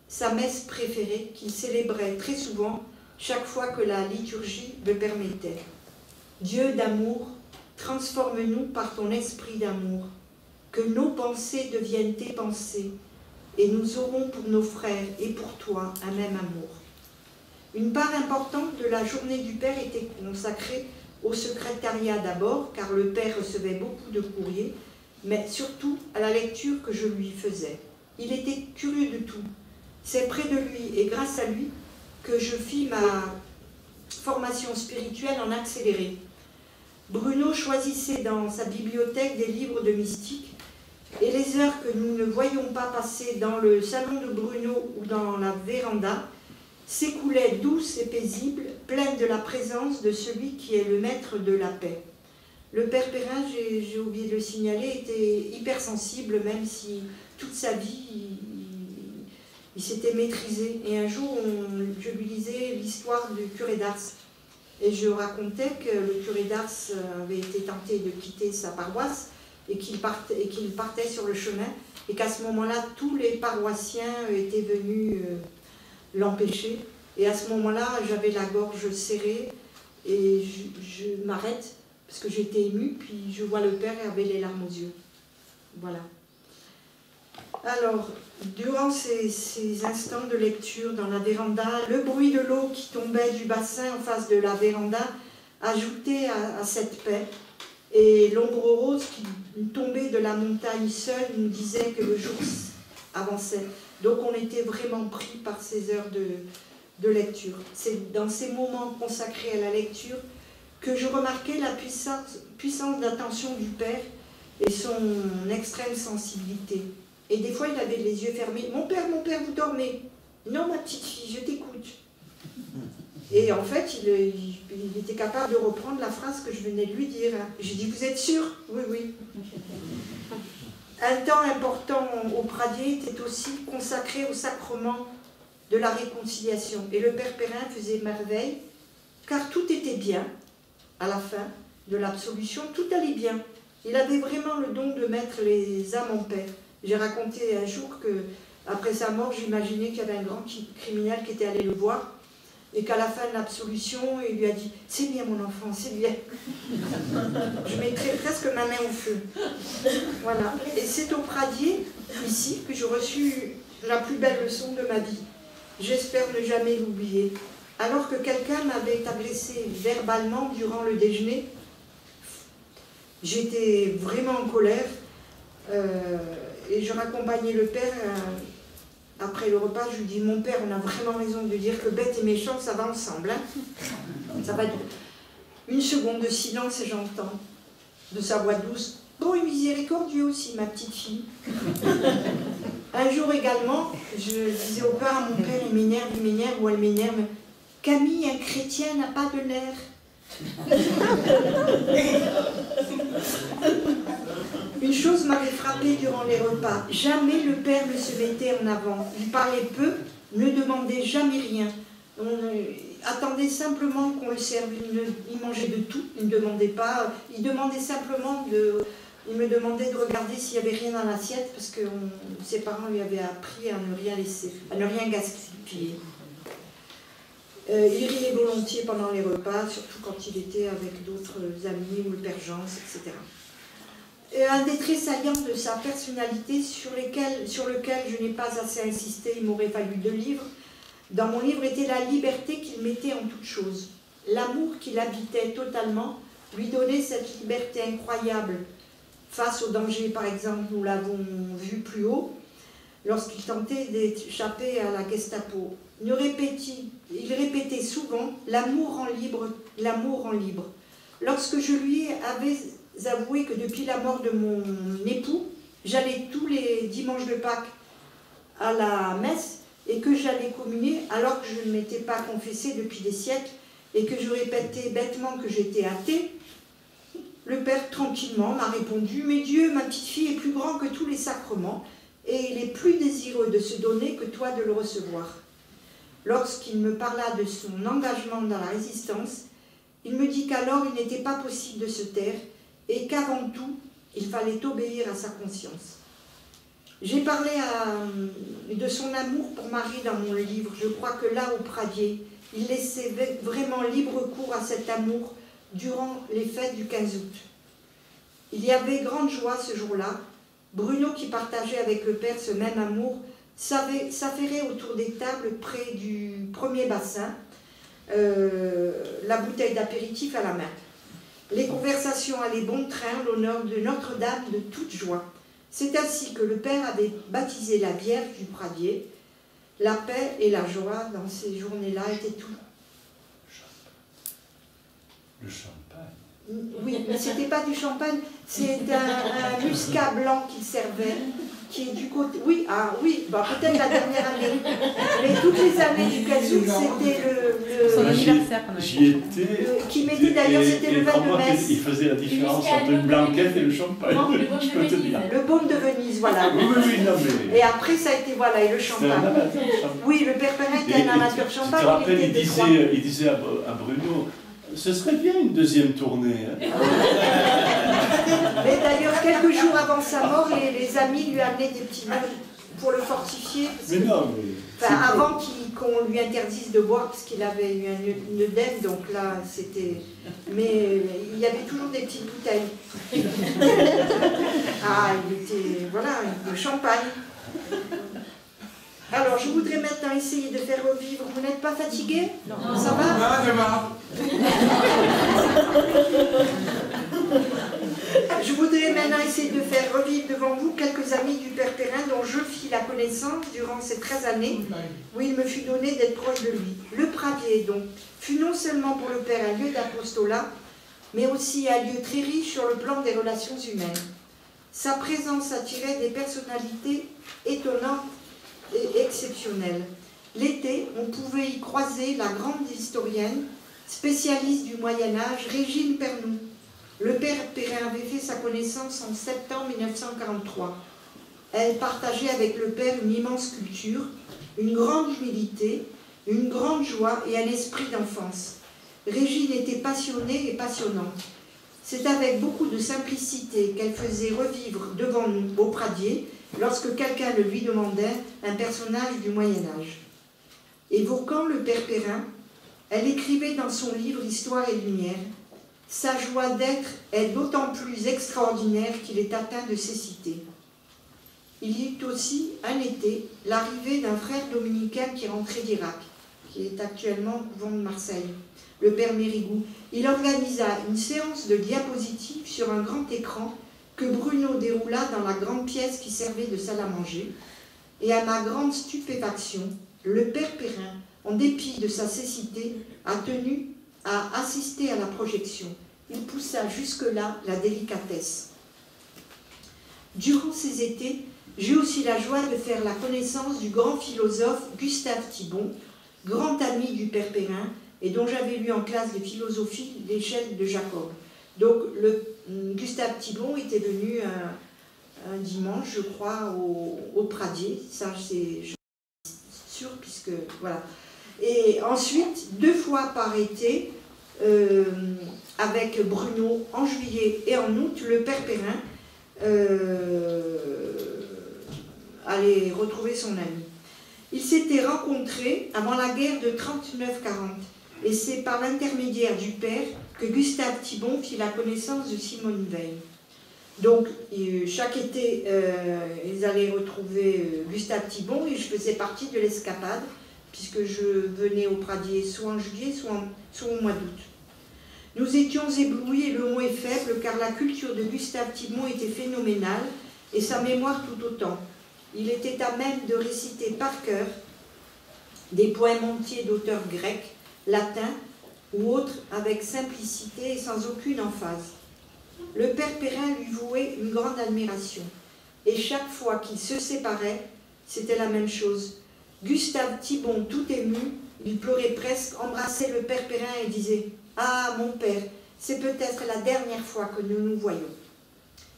Speaker 3: sa messe préférée qu'il célébrait très souvent chaque fois que la liturgie le permettait. Dieu d'amour, transforme-nous par ton esprit d'amour, que nos pensées deviennent tes pensées, et nous aurons pour nos frères et pour toi un même amour. Une part importante de la journée du Père était consacrée au secrétariat d'abord, car le Père recevait beaucoup de courriers, mais surtout à la lecture que je lui faisais. Il était curieux de tout. C'est près de lui et grâce à lui que je fis ma formation spirituelle en accéléré. Bruno choisissait dans sa bibliothèque des livres de mystique et les heures que nous ne voyions pas passer dans le salon de Bruno ou dans la véranda s'écoulaient douces et paisibles, pleines de la présence de celui qui est le maître de la paix. Le père Perrin, j'ai oublié de le signaler, était hypersensible, même si toute sa vie, il s'était maîtrisé. Et un jour, je lui lisais l'histoire du curé d'Ars. Et je racontais que le curé d'Ars avait été tenté de quitter sa paroisse et qu'il partait sur le chemin. Et qu'à ce moment-là, tous les paroissiens étaient venus l'empêcher. Et à ce moment-là, j'avais la gorge serrée et je m'arrête parce que j'étais émue. Puis je vois le père et avait les larmes aux yeux. Voilà. Alors, durant ces instants de lecture dans la véranda, le bruit de l'eau qui tombait du bassin en face de la véranda ajoutait à cette paix. Et l'ombre rose qui tombait de la montagne seule nous disait que le jour avançait. Donc on était vraiment pris par ces heures de lecture. C'est dans ces moments consacrés à la lecture que je remarquais la puissance d'attention du Père et son extrême sensibilité. Et des fois, il avait les yeux fermés. Mon père, vous dormez. Non, ma petite fille, je t'écoute. Et en fait, il était capable de reprendre la phrase que je venais de lui dire. J'ai dit, vous êtes sûr? Oui, oui. Un temps important au Pradier était aussi consacré au sacrement de la réconciliation. Et le père Perrin faisait merveille, car tout était bien à la fin de l'absolution, tout allait bien. Il avait vraiment le don de mettre les âmes en paix. J'ai raconté un jour qu'après sa mort, j'imaginais qu'il y avait un grand criminel qui était allé le voir et qu'à la fin de l'absolution, il lui a dit « C'est bien mon enfant, c'est bien ». Je mettrais presque ma main au feu. Voilà. Et c'est au Pradier, ici, que j'ai reçu la plus belle leçon de ma vie. J'espère ne jamais l'oublier. Alors que quelqu'un m'avait agressé verbalement durant le déjeuner, j'étais vraiment en colère. Et je raccompagnais le père après le repas. Je lui dis, mon père, on a vraiment raison de dire que bête et méchant, ça va ensemble. Hein, ça va. Une seconde de silence et j'entends de sa voix douce, bon et miséricordieux aussi, ma petite fille. Un jour également, je disais au père, mon père, il m'énerve ou elle m'énerve. Camille, un chrétien n'a pas de nerfs. Une chose m'avait frappée durant les repas. Jamais le père ne se mettait en avant. Il parlait peu, ne demandait jamais rien. On attendait simplement qu'on le serve. Il mangeait de tout, il ne demandait pas. Il demandait simplement il me demandait de regarder s'il n'y avait rien dans l'assiette parce que ses parents lui avaient appris à ne rien laisser, à ne rien gaspiller. Il riait volontiers pendant les repas, surtout quand il était avec d'autres amis ou le père Jean, etc. Un des traits saillants de sa personnalité sur lequel je n'ai pas assez insisté, il m'aurait fallu 2 livres, dans mon livre était la liberté qu'il mettait en toute chose. L'amour qui l'habitait totalement lui donnait cette liberté incroyable face au danger, par exemple, nous l'avons vu plus haut, lorsqu'il tentait d'échapper à la Gestapo. Il répétait souvent « l'amour rend libre, l'amour rend libre ». Lorsque je lui avais avoué que depuis la mort de mon époux, j'allais tous les dimanches de Pâques à la messe et que j'allais communier alors que je ne m'étais pas confessée depuis des siècles et que je répétais bêtement que j'étais athée, le père tranquillement m'a répondu « Mais Dieu, ma petite fille, est plus grand que tous les sacrements et il est plus désireux de se donner que toi de le recevoir. » Lorsqu'il me parla de son engagement dans la résistance, il me dit qu'alors il n'était pas possible de se taire et qu'avant tout, il fallait obéir à sa conscience. J'ai parlé de son amour pour Marie dans mon livre. Je crois que là, au Pradier, il laissait vraiment libre cours à cet amour durant les fêtes du 15 août. Il y avait grande joie ce jour-là. Bruno, qui partageait avec le père ce même amour, s'affairait autour des tables près du premier bassin, la bouteille d'apéritif à la main. Les conversations allaient bon train, l'honneur de Notre-Dame de toute joie. C'est ainsi que le père avait baptisé la Vierge du Pradier. La paix et la joie dans ces journées-là étaient tout.
Speaker 1: Le champagne.
Speaker 3: Oui, mais c'était pas du champagne, c'est un muscat blanc qu'il servait, qui est du côté... Oui, ah oui, bah, peut-être la dernière année. Mais toutes les années du Kazouk, c'était
Speaker 5: Son
Speaker 3: le
Speaker 5: anniversaire qu'on a
Speaker 1: J'y étais.
Speaker 3: qui mettait d'ailleurs, c'était le vin de
Speaker 1: crois-moi
Speaker 3: messe.
Speaker 1: qu'il faisait la différence entre une blanquette et le champagne. Je peux te dire.
Speaker 3: Le baume de Venise, voilà.
Speaker 1: Oui, oui, oui, non, mais.
Speaker 3: Et après, ça a été, voilà, et le
Speaker 1: C'était un
Speaker 3: champagne.
Speaker 1: amateur de champagne.
Speaker 3: Oui, le père Perrin était un amateur de
Speaker 1: Tu
Speaker 3: champagne.
Speaker 1: te rappelles,
Speaker 3: était de Troyes.
Speaker 1: il disait à Bruno, ce serait bien une deuxième tournée. Hein.
Speaker 3: Mais d'ailleurs, quelques jours avant sa mort, les amis lui amenaient des petits verres pour le fortifier. Parce
Speaker 1: Mais
Speaker 3: que,
Speaker 1: non, mais.
Speaker 3: enfin, avant qu'on lui interdise de boire, parce qu'il avait eu une œdème, donc là, c'était... Mais il y avait toujours des petites bouteilles. Ah, il était... Voilà, le champagne. Alors, je voudrais maintenant essayer de faire revivre... Vous n'êtes pas fatigué? Non. Ça va?
Speaker 6: Ah, ça va.
Speaker 3: Je voudrais maintenant essayer de faire revivre devant vous quelques amis du Père Perrin dont je fis la connaissance durant ces 13 années où il me fut donné d'être proche de lui. Le Pradier, donc, fut non seulement pour le Père un lieu d'apostolat, mais aussi un lieu très riche sur le plan des relations humaines. Sa présence attirait des personnalités étonnantes et exceptionnelles. L'été, on pouvait y croiser la grande historienne, spécialiste du Moyen-Âge, Régine Pernoud. Le Père Perrin avait fait sa connaissance en septembre 1943. Elle partageait avec le Père une immense culture, une grande humilité, une grande joie et un esprit d'enfance. Régine était passionnée et passionnante. C'est avec beaucoup de simplicité qu'elle faisait revivre devant nous, au Pradier, lorsque quelqu'un le lui demandait, un personnage du Moyen-Âge. Évoquant le Père Perrin, elle écrivait dans son livre Histoire et Lumière: sa joie d'être est d'autant plus extraordinaire qu'il est atteint de cécité. Il y eut aussi, un été, l'arrivée d'un frère dominicain qui rentrait d'Irak, qui est actuellement au couvent de Marseille, le Père Mérigou. Il organisa une séance de diapositives sur un grand écran que Bruno déroula dans la grande pièce qui servait de salle à manger. Et à ma grande stupéfaction, le Père Perrin, en dépit de sa cécité, a tenu à assister à la projection. Il poussa jusque-là la délicatesse. Durant ces étés, j'eus aussi la joie de faire la connaissance du grand philosophe Gustave Thibon, grand ami du Père Perrin, et dont j'avais lu en classe de philosophie l'échelle de Jacob. Donc, Gustave Thibon était venu un dimanche, je crois, au Pradier. Ça, c'est sûr, puisque, voilà. Et ensuite, 2 fois par été, avec Bruno, en juillet et en août, le Père Perrin allait retrouver son ami. Ils s'étaient rencontrés avant la guerre de 39-40, et c'est par l'intermédiaire du Père que Gustave Thibon fit la connaissance de Simone Veil. Donc, chaque été, ils allaient retrouver Gustave Thibon, et je faisais partie de l'escapade, puisque je venais au Pradier soit en juillet, soit au mois d'août. Nous étions éblouis, et le mot est faible, car la culture de Gustave Thibon était phénoménale, et sa mémoire tout autant. Il était à même de réciter par cœur des poèmes entiers d'auteurs grecs, latins ou autres, avec simplicité et sans aucune emphase. Le Père Perrin lui vouait une grande admiration, et chaque fois qu'ils se séparaient, c'était la même chose. Gustave Thibon, tout ému, il pleurait presque, embrassait le Père Perrin et disait « Ah, mon père, c'est peut-être la dernière fois que nous nous voyons. »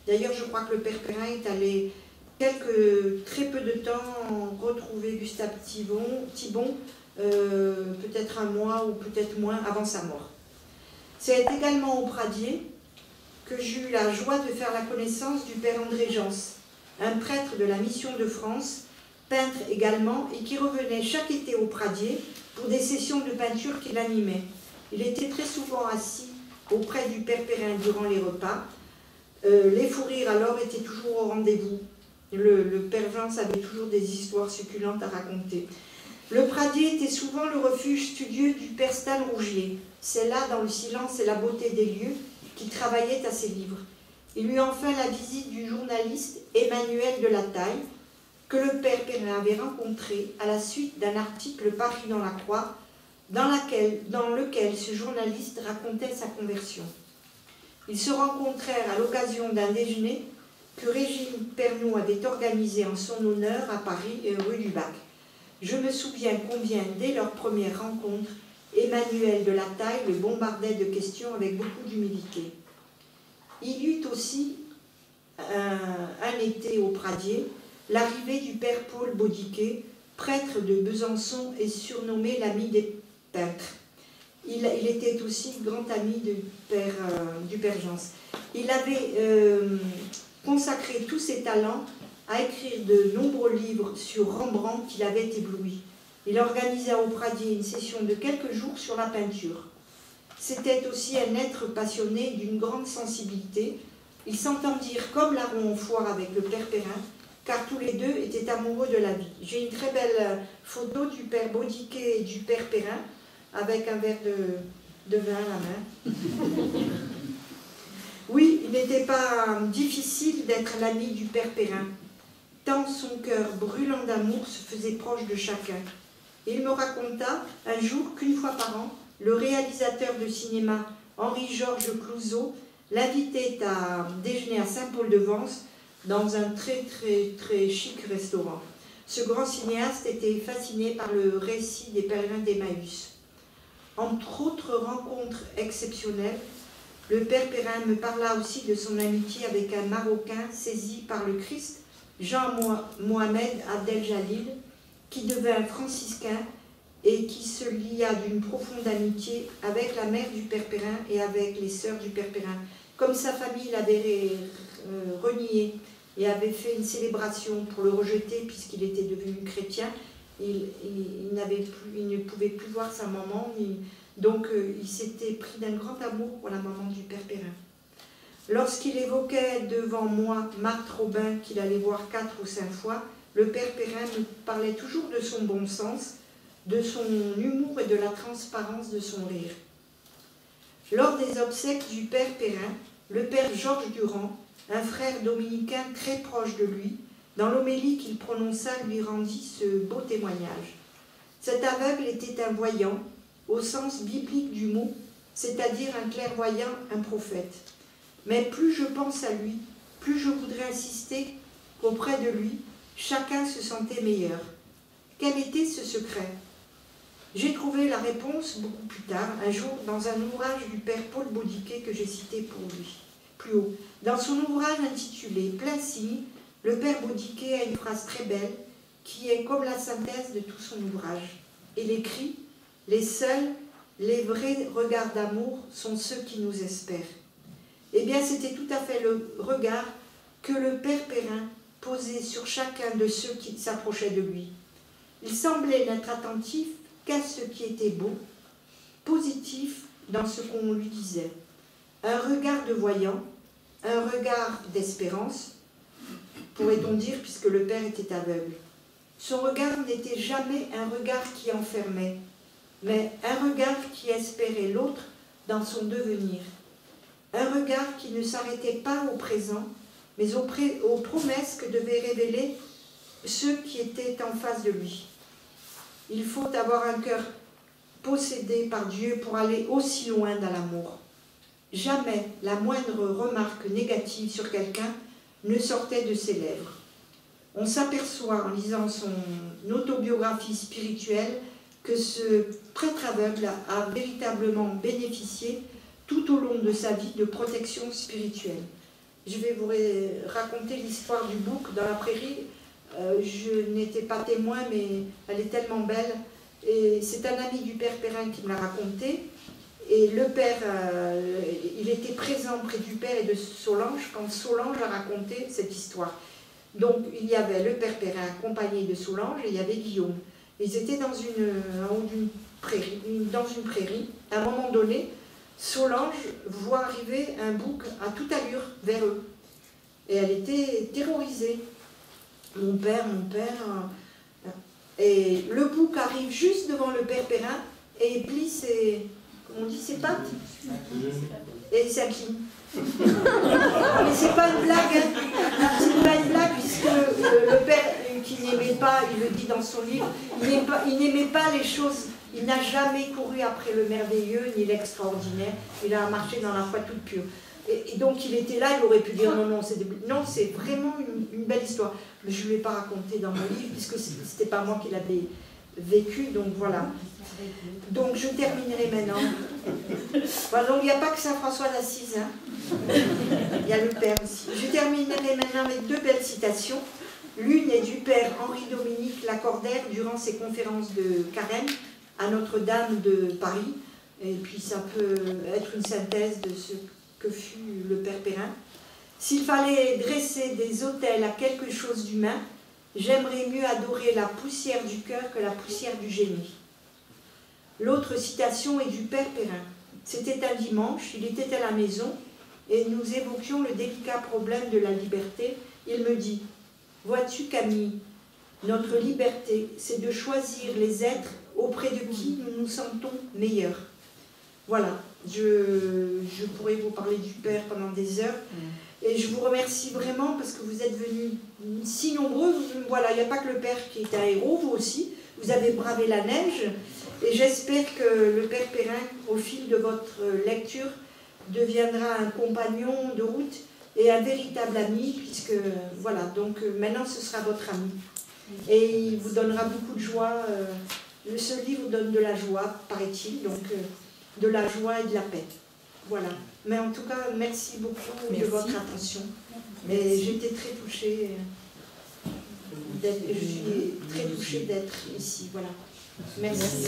Speaker 3: D'ailleurs, je crois que le Père Perrin est allé très peu de temps retrouver Gustave Thibon, peut-être un mois ou peut-être moins avant sa mort. C'est également au Pradier que j'ai eu la joie de faire la connaissance du Père André Jans, un prêtre de la Mission de France, peintre également, et qui revenait chaque été au Pradier pour des sessions de peinture qu'il animait. Il était très souvent assis auprès du Père Perrin durant les repas. Les fous rires alors étaient toujours au rendez-vous. Le Père Jans avait toujours des histoires succulentes à raconter. Le Pradier était souvent le refuge studieux du Père Stan Rougier. C'est là, dans le silence et la beauté des lieux, qu'il travaillait à ses livres. Il eut enfin la visite du journaliste Emmanuel de la Taille, que le père Perrin avait rencontré à la suite d'un article paru dans la Croix, dans lequel ce journaliste racontait sa conversion. Ils se rencontrèrent à l'occasion d'un déjeuner que Régine Pernoud avait organisé en son honneur à Paris, rue du Bac. Je me souviens combien, dès leur première rencontre, Emmanuel de la Taille le bombardait de questions avec beaucoup d'humilité. Il y eut aussi, un été au Pradier, l'arrivée du père Paul Baudiquet, prêtre de Besançon et surnommé l'ami des peintres. Il était aussi grand ami du père Jean. Il avait consacré tous ses talents à écrire de nombreux livres sur Rembrandt qu'il avait ébloui. Il organisa au Pradier une session de quelques jours sur la peinture. C'était aussi un être passionné d'une grande sensibilité. Ils s'entendirent comme larron en foire avec le père Perrin, car tous les deux étaient amoureux de la vie. J'ai une très belle photo du père Baudiquet et du père Perrin, avec un verre de vin à la main. Oui, il n'était pas difficile d'être l'ami du père Perrin, tant son cœur brûlant d'amour se faisait proche de chacun. Et il me raconta un jour qu'une fois par an, le réalisateur de cinéma Henri-Georges Clouzot l'invitait à déjeuner à Saint-Paul-de-Vence dans un très chic restaurant. Ce grand cinéaste était fasciné par le récit des pèlerins d'Emmaüs. Entre autres rencontres exceptionnelles, le père Perrin me parla aussi de son amitié avec un Marocain saisi par le Christ, Jean-Mohamed Abdel Jalil, qui devint franciscain et qui se lia d'une profonde amitié avec la mère du père Perrin et avec les sœurs du père Perrin. Comme sa famille l'avait renié et avait fait une célébration pour le rejeter puisqu'il était devenu chrétien, il ne pouvait plus voir sa maman, donc il s'était pris d'un grand amour pour la maman du père Perrin. Lorsqu'il évoquait devant moi Marthe Robin, qu'il allait voir 4 ou 5 fois, le père Perrin me parlait toujours de son bon sens, de son humour et de la transparence de son rire. Lors des obsèques du père Perrin, le père Georges Durand, un frère dominicain très proche de lui, dans l'homélie qu'il prononça, lui rendit ce beau témoignage. Cet aveugle était un voyant, au sens biblique du mot, c'est-à-dire un clairvoyant, un prophète. Mais plus je pense à lui, plus je voudrais insister qu'auprès de lui, chacun se sentait meilleur. Quel était ce secret? J'ai trouvé la réponse beaucoup plus tard, un jour, dans un ouvrage du père Paul Baudiquet que j'ai cité pour lui, plus haut. Dans son ouvrage intitulé « Plein signe », le père Baudiquet a une phrase très belle qui est comme la synthèse de tout son ouvrage. Il écrit « Les seuls, les vrais regards d'amour sont ceux qui nous espèrent ». Eh bien, c'était tout à fait le regard que le père Perrin posait sur chacun de ceux qui s'approchaient de lui. Il semblait n'être attentif qu'à ce qui était beau, positif dans ce qu'on lui disait. Un regard de voyant, un regard d'espérance, pourrait-on dire, puisque le père était aveugle. Son regard n'était jamais un regard qui enfermait, mais un regard qui espérait l'autre dans son devenir. Un regard qui ne s'arrêtait pas au présent, mais aux promesses que devaient révéler ceux qui étaient en face de lui. Il faut avoir un cœur possédé par Dieu pour aller aussi loin dans l'amour. Jamais la moindre remarque négative sur quelqu'un ne sortait de ses lèvres. On s'aperçoit en lisant son autobiographie spirituelle que ce prêtre aveugle a véritablement bénéficié tout au long de sa vie de protection spirituelle. Je vais vous raconter l'histoire du bouc dans la prairie. Je n'étais pas témoin, mais elle est tellement belle. Et c'est un ami du père Perrin qui me l'a raconté. Et le père, il était présent près du père et de Solange quand Solange a raconté cette histoire. Donc il y avait le père Perrin accompagné de Solange et il y avait Guillaume. Ils étaient dans une prairie. À un moment donné, Solange voit arriver un bouc à toute allure vers eux. Et elle était terrorisée. Mon père. Et le bouc arrive juste devant le père Perrin et plie ses, comment on dit, ses pattes. Et il s'incline. Mais c'est pas une blague, hein. C'est pas une blague puisque le père, qu'il n'aimait pas, il le dit dans son livre, il n'aimait pas les choses, il n'a jamais couru après le merveilleux ni l'extraordinaire, il a marché dans la foi toute pure. Et donc il était là, il aurait pu dire non, c'est vraiment une belle histoire. Mais je ne l'ai pas raconté dans mon livre, puisque ce n'était pas moi qui l'avais vécu, donc voilà. Donc je terminerai maintenant. Voilà, donc il n'y a pas que Saint-François d'Assise, hein. Il y a le Père aussi. Je terminerai maintenant avec 2 belles citations. L'une est du Père Henri-Dominique Lacordaire durant ses conférences de carême à Notre-Dame de Paris. Et puis ça peut être une synthèse de ce que fut le Père Perrin. S'il fallait dresser des autels à quelque chose d'humain, j'aimerais mieux adorer la poussière du cœur que la poussière du génie. L'autre citation est du Père Perrin. C'était un dimanche, il était à la maison et nous évoquions le délicat problème de la liberté. Il me dit « Vois-tu Camille, notre liberté, c'est de choisir les êtres auprès de qui nous nous sentons meilleurs. » Voilà, je pourrais vous parler du Père pendant des heures. Et je vous remercie vraiment parce que vous êtes venus si nombreux. Voilà, il n'y a pas que le Père qui est un héros, vous aussi. Vous avez bravé la neige. Et j'espère que le Père Perrin, au fil de votre lecture, deviendra un compagnon de route et un véritable ami, puisque, voilà, donc maintenant ce sera votre ami. Et il vous donnera beaucoup de joie. Ce livre vous donne de la joie, paraît-il, donc de la joie et de la paix. Voilà. Mais en tout cas, merci beaucoup de votre attention. Et j'étais très touchée. Je suis très touchée d'être ici. Voilà. Merci.